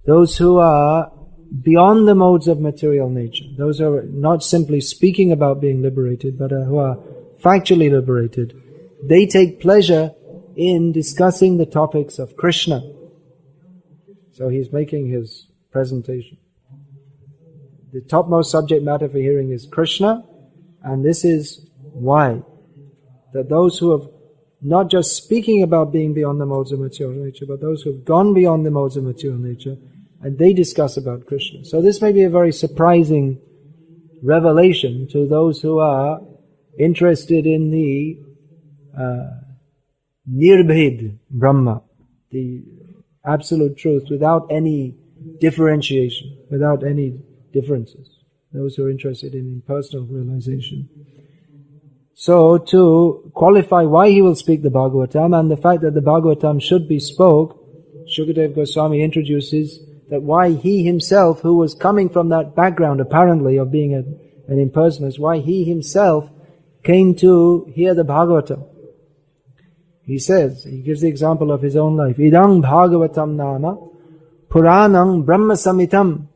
those who are beyond the modes of material nature, those who are not simply speaking about being liberated, but who are factually liberated, they take pleasure in discussing the topics of Krishna. So he's making his presentation. The topmost subject matter for hearing is Krishna, and this is why. That those who have not just speaking about being beyond the modes of material nature, but those who have gone beyond the modes of material nature, and they discuss about Krishna. So this may be a very surprising revelation to those who are interested in the Nirbhed Brahma, the absolute truth without any differentiation, without any differences. Those who are interested in impersonal realization. So to qualify why he will speak the Bhagavatam and the fact that the Bhagavatam should be spoke, Shukadeva Goswami introduces that why he himself, who was coming from that background apparently of being an impersonalist, why he himself came to hear the Bhagavatam. He says, he gives the example of his own life. Idang Bhagavatam nama Puranang Brahma Samitam.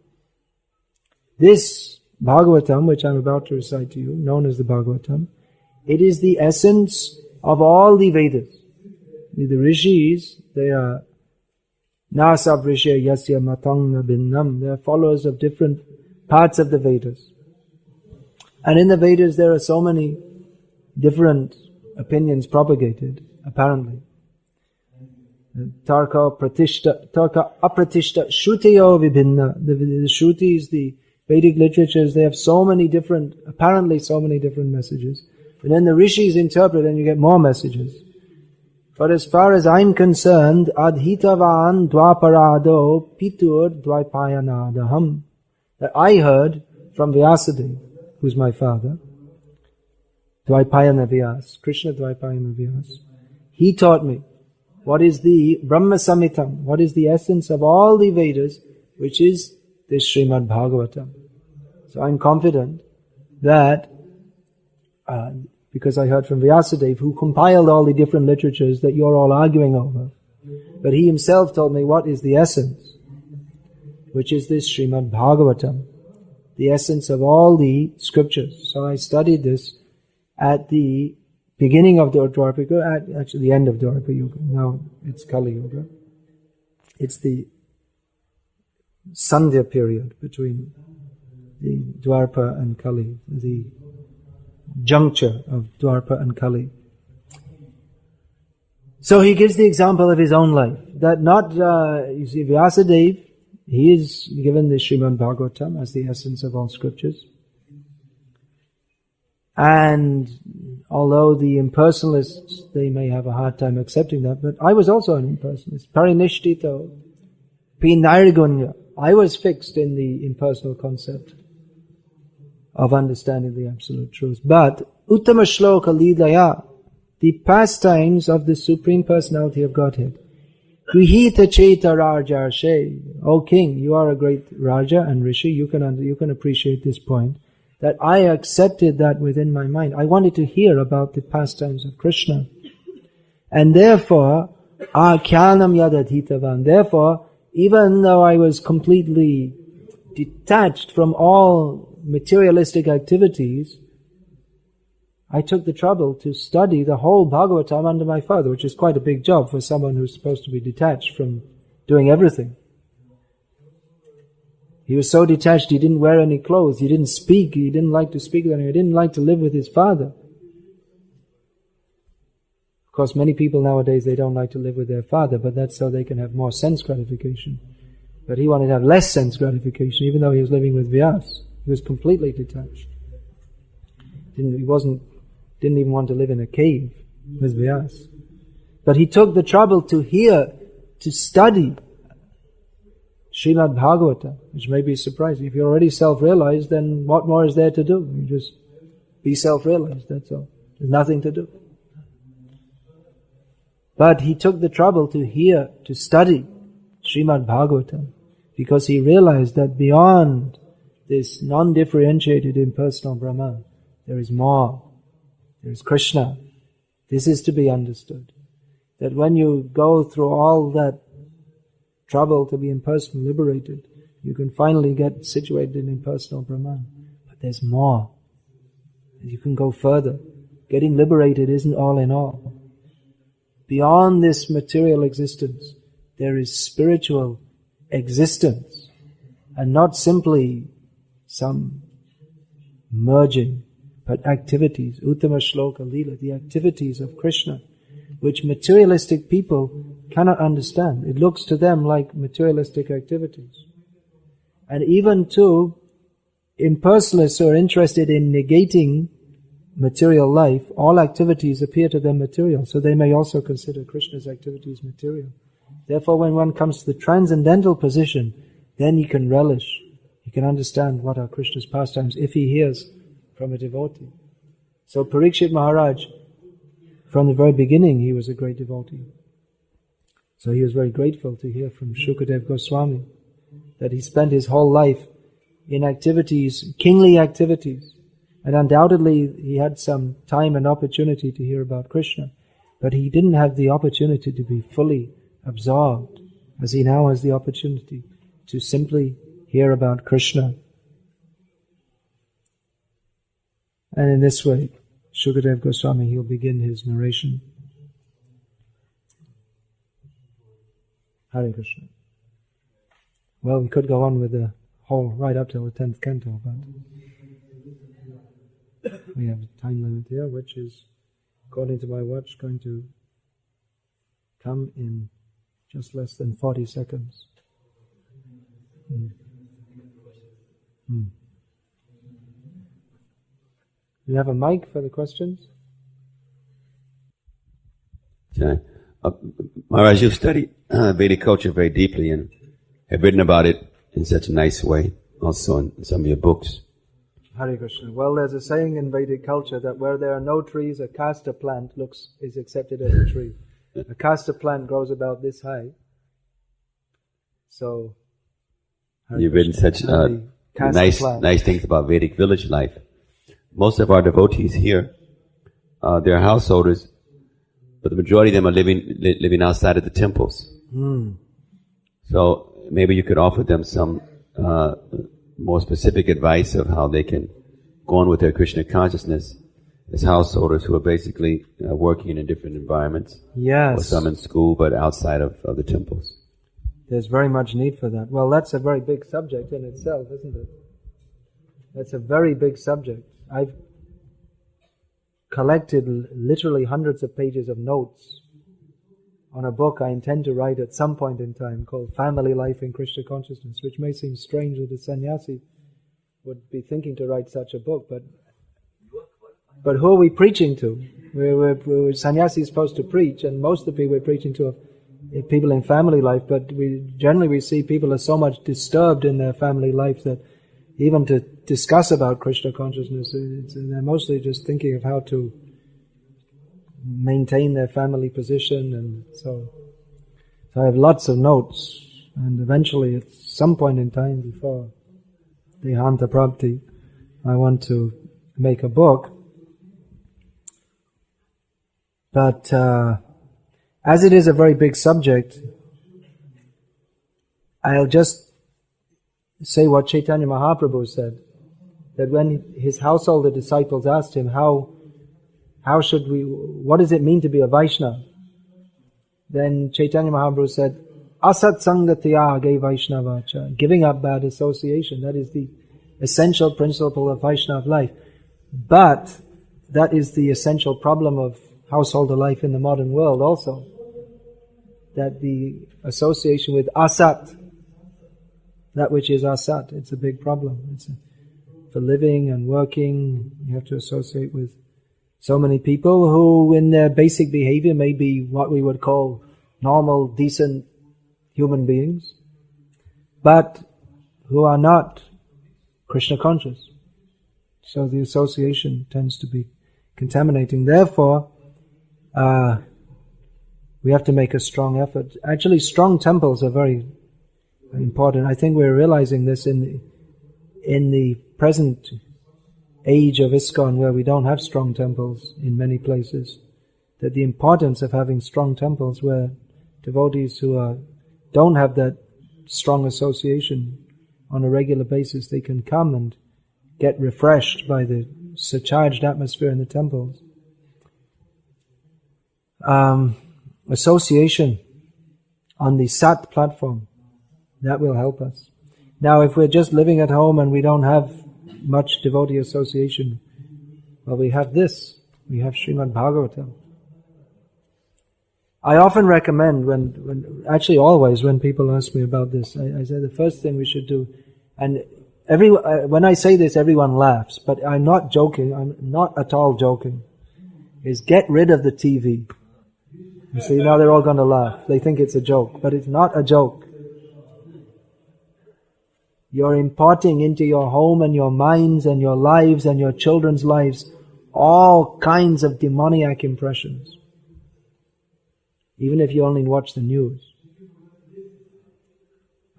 This Bhagavatam, which I'm about to recite to you, known as the Bhagavatam, it is the essence of all the Vedas. The rishis, they are Nasavrishe yasya matanga binnam. They are followers of different parts of the Vedas. And in the Vedas there are so many different opinions propagated, apparently. Tarka apratishta shruteyo vibhinna. The Shrutis, the Vedic literatures, they have apparently so many different messages. And then the rishis interpret and you get more messages. But as far as I'm concerned, adhitavan dvaparado pitur dvaipayanadaham. That I heard from Vyasadeva, who's my father, Dvaipayana Vyas, Krishna Dvaipayana Vyas. He taught me what is the Brahma Samitam, what is the essence of all the Vedas, which is this Srimad Bhagavatam. So I'm confident that, because I heard from Vyasadeva, who compiled all the different literatures that you're all arguing over, but he himself told me what is the essence, which is this Srimad Bhagavatam, the essence of all the scriptures. So I studied this at the beginning of the Dwapara Yuga, at actually the end of Dwapara Yuga. Now it's Kali Yuga. It's the Sandhya period between the Dwapara and Kali, the juncture of Dwapara and Kali. So he gives the example of his own life. That you see, Vyasadeva, he is given the Srimad Bhagavatam as the essence of all scriptures. And although the impersonalists, they may have a hard time accepting that, but I was also an impersonalist. Parinishtito, pinarigunya. I was fixed in the impersonal concept of understanding the absolute truth. But Uttama Shloka Lidaya, the pastimes of the Supreme Personality of Godhead. Grihita Cheta Rajarshe. O King, you are a great Raja and Rishi, you can appreciate this point. That I accepted that within my mind. I wanted to hear about the pastimes of Krishna. And therefore, Akyanam Yadadhitavan. Therefore, even though I was completely detached from all materialistic activities, I took the trouble to study the whole Bhagavatam under my father, which is quite a big job for someone who's supposed to be detached from doing everything. He was so detached, he didn't wear any clothes, he didn't speak, he didn't like to speak with anyone, he didn't like to live with his father. Of course, many people nowadays, they don't like to live with their father, but that's so they can have more sense gratification. But he wanted to have less sense gratification, even though he was living with Vyas. He was completely detached. Didn't even want to live in a cave with Vyas. But he took the trouble to study Srimad Bhagavata, which may be surprising. If you're already self-realized, then what more is there to do? You just be self-realized, that's all. There's nothing to do. But he took the trouble to study Srimad Bhagavatam, because he realized that beyond this non-differentiated impersonal Brahman, there is more. There is Krishna. This is to be understood. That when you go through all that trouble to be impersonal liberated, you can finally get situated in impersonal Brahman. But there's more. You can go further. Getting liberated isn't all in all. Beyond this material existence, there is spiritual existence, and not simply some merging, but activities. Uttama Shloka Leela, the activities of Krishna, which materialistic people cannot understand. It looks to them like materialistic activities. And even to impersonalists who are interested in negating material life, all activities appear to them material, so they may also consider Krishna's activities material. Therefore, when one comes to the transcendental position, then he can relish, he can understand what are Krishna's pastimes if he hears from a devotee. So Parikshit Maharaj, from the very beginning, he was a great devotee. So he was very grateful to hear from Shukadeva Goswami that he spent his whole life in activities, kingly activities. And undoubtedly he had some time and opportunity to hear about Krishna, but he didn't have the opportunity to be fully absorbed, as he now has the opportunity to simply hear about Krishna. And in this way, Shukadeva Goswami, he'll begin his narration. Hare Krishna. Well, we could go on with the whole, right up till the 10th canto, but we have a time limit here, which is, according to my watch, going to come in just less than 40 seconds. You have a mic for the questions? Okay. Maharaj, you've studied Vedic culture very deeply and have written about it in such a nice way, also in some of your books. Hare Krishna. Well, there's a saying in Vedic culture that where there are no trees, a castor plant is accepted as a tree. A castor plant grows about this high. So, Hare you've Krishna. written such nice things about Vedic village life. Most of our devotees here, they're householders, but the majority of them are living outside of the temples. So maybe you could offer them some more specific advice of how they can go on with their Krishna consciousness as householders who are basically working in different environments. Yes. Or some in school, but outside of the temples. There's very much need for that. Well, that's a very big subject in itself, isn't it? That's a very big subject. I've collected literally hundreds of pages of notes on a book I intend to write at some point in time called Family Life in Krishna Consciousness, which may seem strange that a sannyasi would be thinking to write such a book, but who are we preaching to? Sannyasi is supposed to preach, and most of the people we're preaching to are people in family life, but we see people are so much disturbed in their family life that even to discuss about Krishna consciousness, they're mostly just thinking of how to maintain their family position, and so I have lots of notes, and eventually at some point in time before Dehanta Prapti, I want to make a book. But as it is a very big subject, I'll just say what Chaitanya Mahaprabhu said, that when his household, the disciples, asked him, what does it mean to be a Vaishnava? Then Chaitanya Mahaprabhu said, Asat Sangatya Vaishnavacha, giving up bad association. That is the essential principle of Vaishnava life. But that is the essential problem of householder life in the modern world also. That the association with Asat, that which is Asat, it's a big problem. For living and working, you have to associate with so many people who in their basic behavior may be what we would call normal, decent human beings, but who are not Krishna conscious. So the association tends to be contaminating. Therefore, we have to make a strong effort. Actually, strong temples are very important. I think we're realizing this in the present age of ISKCON, where we don't have strong temples in many places, that the importance of having strong temples where devotees who don't have that strong association on a regular basis, they can come and get refreshed by the surcharged atmosphere in the temples. Association on the Sat platform, that will help us. Now, if we're just living at home and we don't have much devotee association, well, we have this. We have Srimad Bhagavatam. I often recommend always when people ask me about this, I say the first thing we should do, and when I say this, everyone laughs, but I'm not joking, I'm not at all joking, is get rid of the TV. You see, now they're all going to laugh. They think it's a joke, but it's not a joke. You're importing into your home and your minds and your lives and your children's lives all kinds of demoniac impressions. Even if you only watch the news.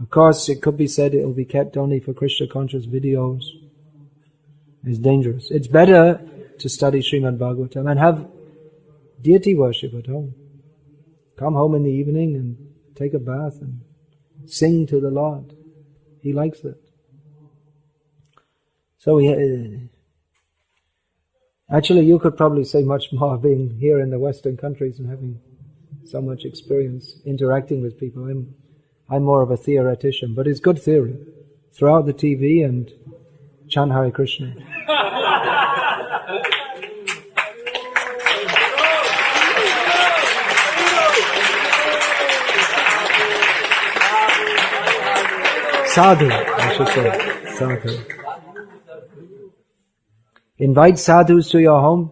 Of course, it could be said it will be kept only for Krishna conscious videos. It's dangerous. It's better to study Srimad Bhagavatam and have deity worship at home. Come home in the evening and take a bath and sing to the Lord. He likes that. So actually you could probably say much more being here in the Western countries and having so much experience interacting with people. I'm more of a theoretician, but it's good theory. Throw out the TV and chant Hare Krishna. Sadhu, I should say. Sadhu. Invite sadhus to your home.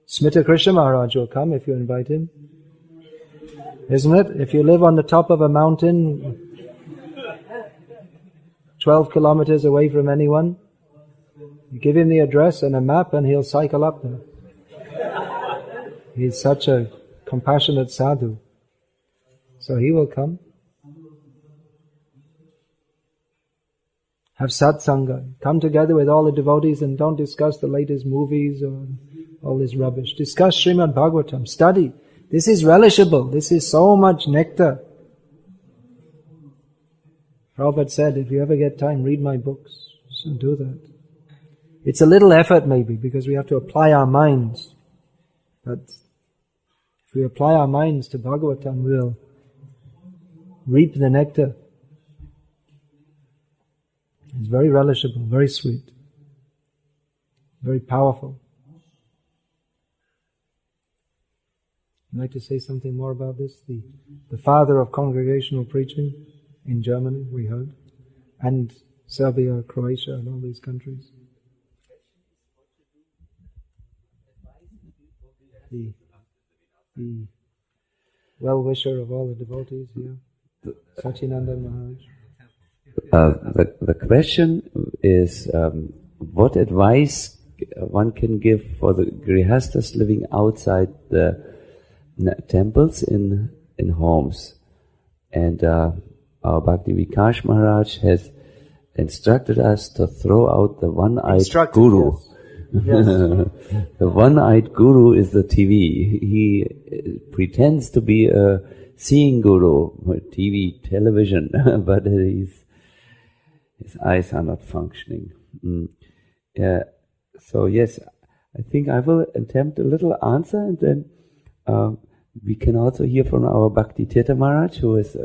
Smita Krishna Maharaj will come if you invite him. Isn't it? If you live on the top of a mountain, 12 kilometers away from anyone, you give him the address and a map and he'll cycle up there. He's such a compassionate sadhu. So he will come. Have satsanga. Come together with all the devotees and don't discuss the latest movies or all this rubbish. Discuss Srimad Bhagavatam. Study. This is relishable. This is so much nectar. Prabhupada said, if you ever get time, read my books. So do that. It's a little effort maybe because we have to apply our minds. But if we apply our minds to Bhagavatam, we'll reap the nectar. It's very relishable, very sweet, very powerful. I'd like to say something more about this. The father of congregational preaching in Germany, we heard, and Serbia, Croatia, and all these countries. The well-wisher of all the devotees here, Sachinandan Maharaj. The question is, what advice one can give for the grihastas living outside the temples in homes? And our Bhakti Vikas Maharaj has instructed us to throw out the one-eyed guru. Yes. The one-eyed guru is the TV. He pretends to be a seeing guru, TV, television, but his eyes are not functioning. So yes, I think I will attempt a little answer, and then we can also hear from our Bhakti Tirtha Maharaj, who is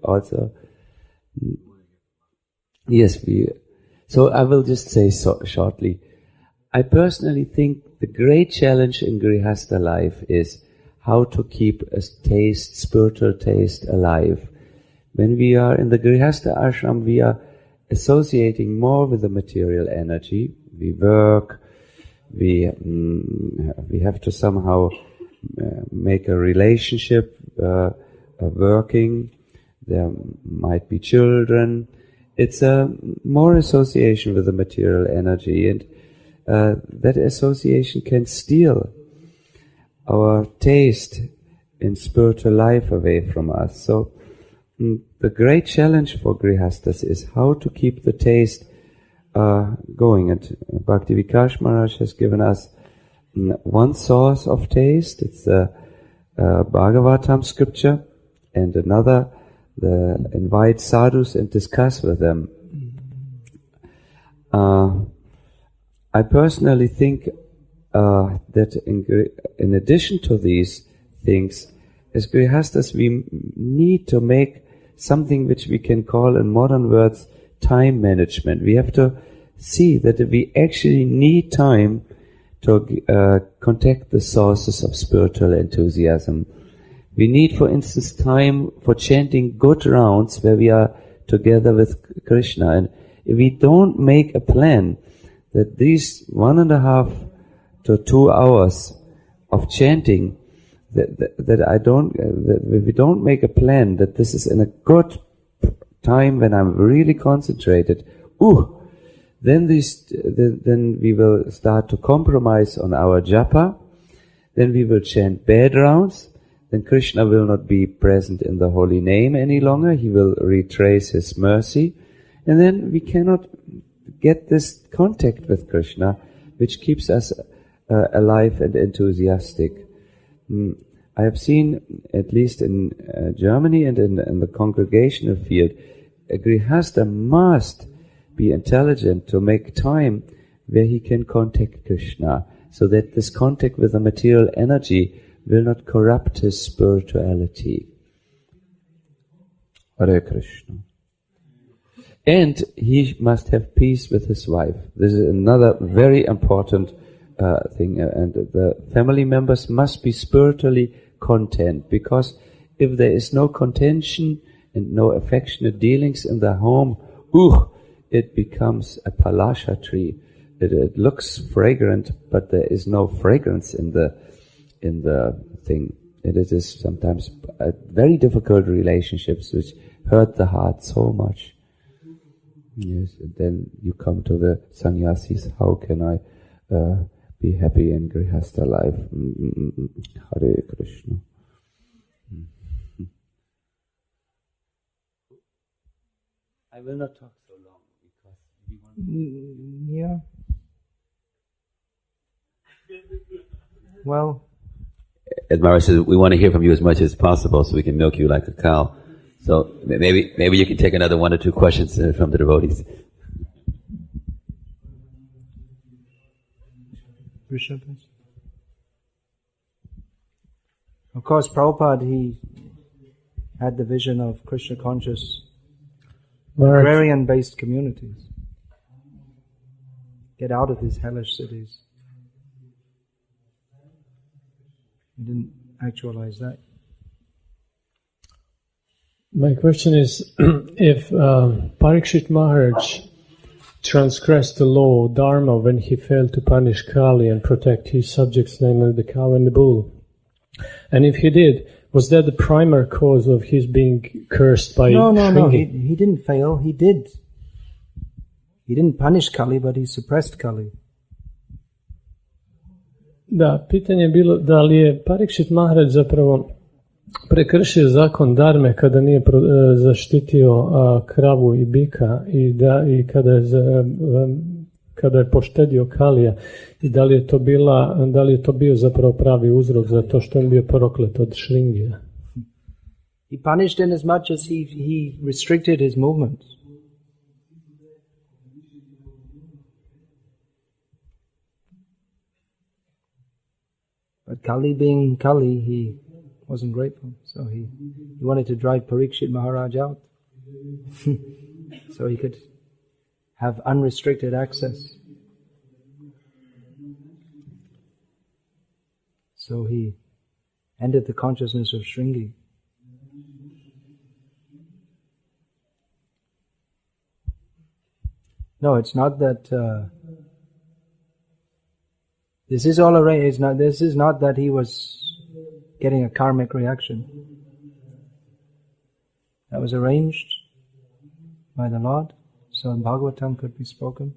also. Yes, so I will just say shortly. I personally think the great challenge in Grihastha life is how to keep a spiritual taste alive. When we are in the Grihastha ashram, we are associating more with the material energy. We work, we have to somehow make a relationship working. There might be children. It's a more association with the material energy, and that association can steal our taste in spiritual life away from us. So the great challenge for Grihastas is how to keep the taste going. And Bhakti Vikas Maharaj has given us one source of taste. It's the Bhagavatam scripture, and another, invite sadhus and discuss with them. I personally think that in addition to these things, as Grihastas, we need to make something which we can call in modern words time management. We have to see that we actually need time to contact the sources of spiritual enthusiasm. We need, for instance, time for chanting good rounds where we are together with Krishna. And if we don't make a plan that these 1.5 to 2 hours of chanting, that we don't make a plan that this is in a good time when I'm really concentrated, then we will start to compromise on our japa. Then we will chant bad rounds. Then Krishna will not be present in the holy name any longer. He will retrace his mercy. And then we cannot get this contact with Krishna, which keeps us alive and enthusiastic. I have seen, at least in Germany and in the congregational field, a grihastha must be intelligent to make time where he can contact Krishna, so that this contact with the material energy will not corrupt his spirituality. Hare Krishna. And he must have peace with his wife. This is another very important thing. And the family members must be spiritually content, because if there is no contention and no affectionate dealings in the home, it becomes a palasha tree. It looks fragrant, but there is no fragrance in the thing. It is sometimes very difficult relationships which hurt the heart so much. Yes, and then you come to the sannyasis. How can I be happy in Grihastha life? Hare Krishna. I will not talk so long because we want. Yeah. Well, Admira says we want to hear from you as much as possible so we can milk you like a cow. So maybe you can take another 1 or 2 questions from the devotees. Of course, Prabhupada, he had the vision of Krishna conscious agrarian-based communities. Get out of these hellish cities. He didn't actualize that. My question is, if Parikshit Maharaj transgressed the law, Dharma, when he failed to punish Kali and protect his subjects, namely the cow and the bull, and if he did, was that the primary cause of his being cursed by Shringi? No, he didn't fail, he did. He didn't punish Kali, but he suppressed Kali. Da, pitanje je bilo da li je Parikshit Maharaj zapravo prekršio zakon dharme kada nije zaštitio kravu i bika i kada je poštedio Kalija, i da li je to bio zapravo pravi uzrok za to što je bio proklet od Shringija. He punished in as much as he restricted his movements. But Kali being Kali, he wasn't grateful, so he wanted to drive Parikshit Maharaj out so he could have unrestricted access. So he ended the consciousness of Shringi. No, it's not that. This is all arranged. This is not that he was getting a karmic reaction. That was arranged by the Lord, so Bhagavatam could be spoken.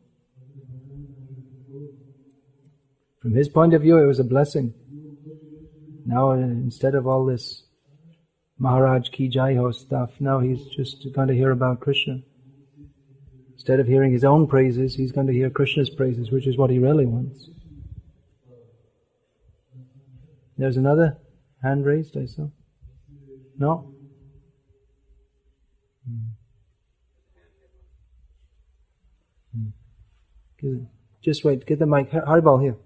From his point of view, it was a blessing. Now, instead of all this Maharaj Ki Jai Ho stuff, now he's just going to hear about Krishna. Instead of hearing his own praises, he's going to hear Krishna's praises, which is what he really wants. There's another hand raised, I saw. No? Just wait, get the mic. Haribal here.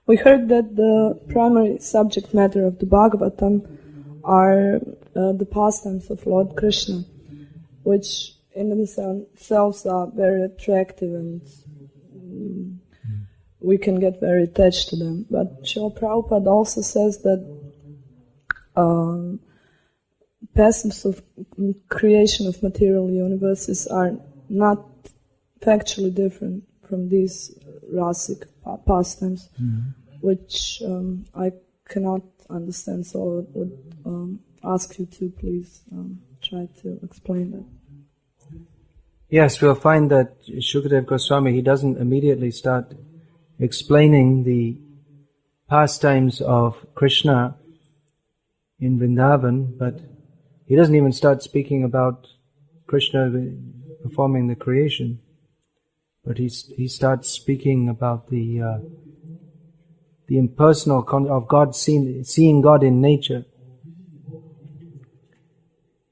We heard that the primary subject matter of the Bhagavatam are the pastimes of Lord Krishna, which in themselves are very attractive and we can get very attached to them. But Srila Prabhupada also says that pastimes of creation of material universes are not factually different from these rasic pastimes, which I cannot understand, so I would ask you to please try to explain that. Yes, we'll find that Shukadeva Goswami, he doesn't immediately start explaining the pastimes of Krishna in Vrindavan, but he doesn't even start speaking about Krishna performing the creation, but he starts speaking about the impersonal of God, seeing God in nature.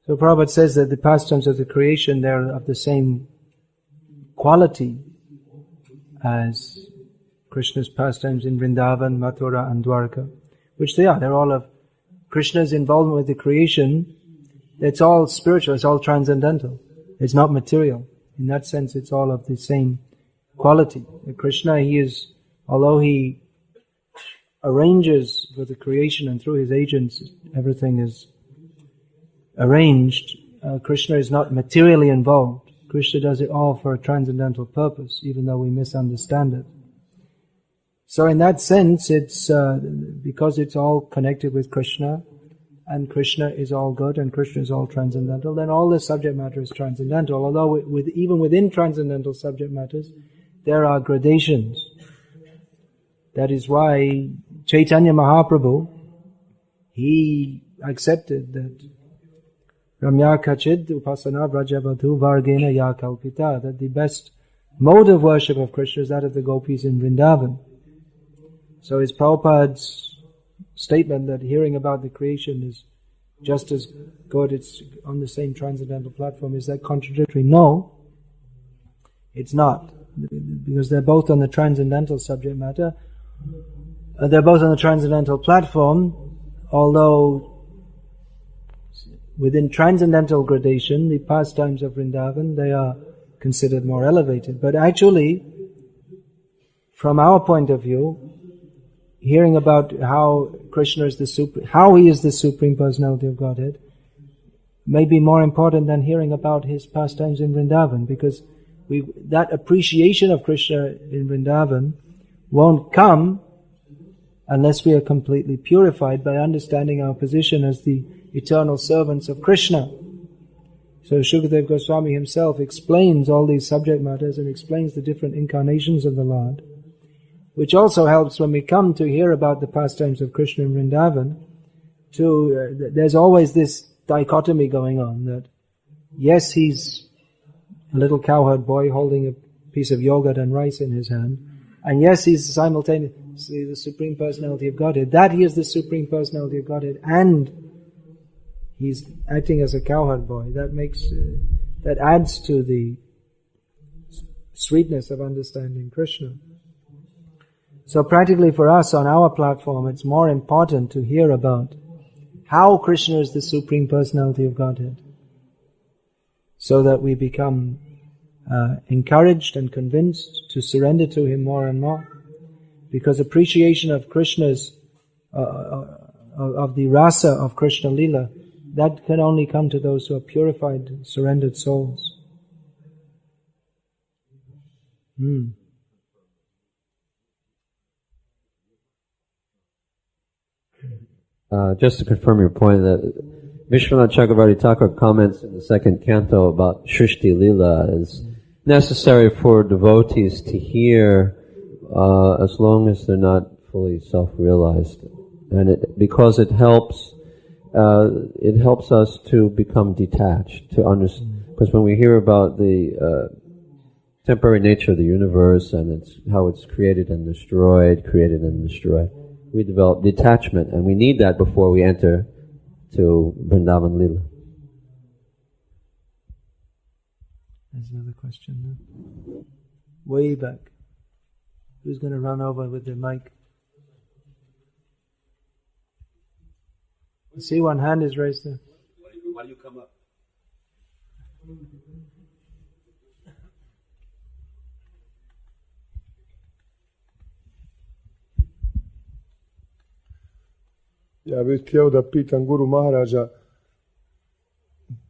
So Prabhupada says that the pastimes of the creation, they're of the same quality as Krishna's pastimes in Vrindavan, Mathura and Dwarka, which they are. They're all of Krishna's involvement with the creation. It's all spiritual, it's all transcendental. It's not material. In that sense, it's all of the same quality. Krishna, although he arranges for the creation and through his agents, everything is arranged. Krishna is not materially involved. Krishna does it all for a transcendental purpose, even though we misunderstand it. So in that sense, it's because it's all connected with Krishna, and Krishna is all good, and Krishna is all transcendental, then all the subject matter is transcendental. Although even within transcendental subject matters, there are gradations. That is why Chaitanya Mahaprabhu, he accepted that Ramya Kachid Upasana Vrajavadhu Vargena Ya Kalpita, that the best mode of worship of Krishna is that of the gopis in Vrindavan. So is Prabhupada's statement that hearing about the creation is just as good, it's on the same transcendental platform, is that contradictory? No, it's not. Because they're both on the transcendental subject matter. They're both on the transcendental platform, although within transcendental gradation, the pastimes of Vrindavan, they are considered more elevated. But actually, from our point of view, hearing about how Krishna is how he is the Supreme Personality of Godhead may be more important than hearing about his pastimes in Vrindavan, because that appreciation of Krishna in Vrindavan won't come unless we are completely purified by understanding our position as the eternal servants of Krishna. So Shukadeva Goswami himself explains all these subject matters and explains the different incarnations of the Lord, which also helps when we come to hear about the pastimes of Krishna in Vrindavan. There's always this dichotomy going on that, yes, he's a little cowherd boy holding a piece of yogurt and rice in his hand, and yes, he's simultaneously the Supreme Personality of Godhead. That he is the Supreme Personality of Godhead, and he's acting as a cowherd boy. That adds to the sweetness of understanding Krishna. So practically for us on our platform, it's more important to hear about how Krishna is the Supreme Personality of Godhead, so that we become encouraged and convinced to surrender to him more and more. Because appreciation of Krishna's, of the rasa of Krishna Lila, that can only come to those who are purified, surrendered souls. Just to confirm your point, that Vishwanath Chakravarti Thakur comments in the second canto about Shrishti Lila is necessary for devotees to hear as long as they're not fully self-realized, and because it helps us to become detached, to understand. Because when we hear about the temporary nature of the universe and how it's created and destroyed, we develop detachment, and we need that before we enter to Vrindavan Lila. There's another question there. Way back. Who's going to run over with the mic? I see one hand is raised there. Why do you come up? Ja bih htio da pitam Guru Maharaja,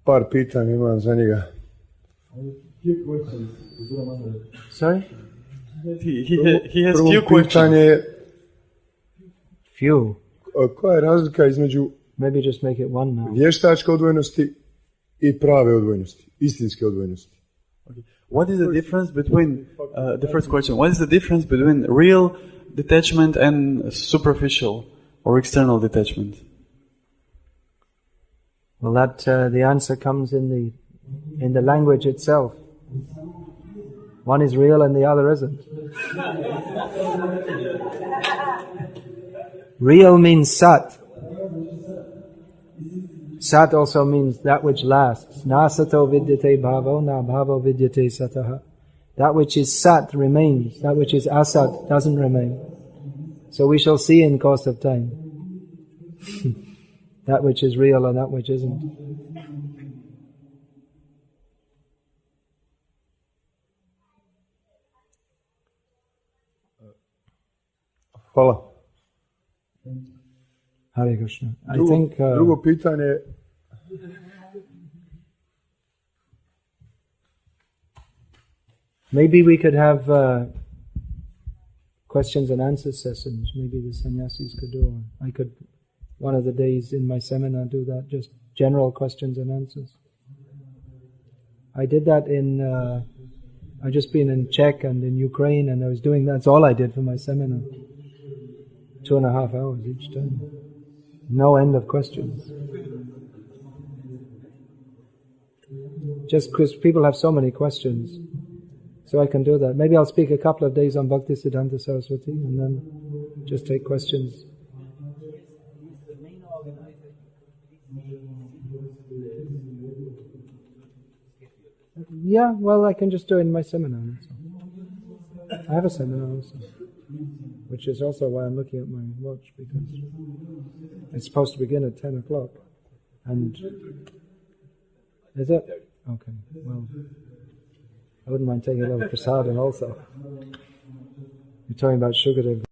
par pitanja imam za njega. Sorry? He has few questions. Few. Koja je razlika između Maybe just make it one now. vještačke odvojenosti i prave odvojenosti, istinske odvojenosti? Okay. What is the difference between, the first question, what is the difference between real detachment and superficial or external detachment? Well, the answer comes in the language itself. One is real and the other isn't. Real means sat. Sat also means that which lasts. Na sato vidyate bhavo, na bhavo vidyate sataha. That which is sat remains. That which is asat doesn't remain. So we shall see in course of time that which is real and that which isn't. Hvala. Hare Krishna. Drugo pitanje. Maybe we could have questions and answer sessions. Maybe the sannyasis could do, or I could, one of the days in my seminar, do that, just general questions and answers. I did that I've just been in Czech and in Ukraine, and I was doing that's all I did for my seminar. 2.5 hours each time. No end of questions. Just because people have so many questions. So I can do that. Maybe I'll speak a couple of days on Bhaktisiddhanta Saraswati and then just take questions. Yeah, well, I can just do it in my seminar. I have a seminar also, which is also why I'm looking at my watch, because it's supposed to begin at 10 o'clock. And is it? Okay, well, I wouldn't mind taking a little prasadam also. You're talking about Sugadev.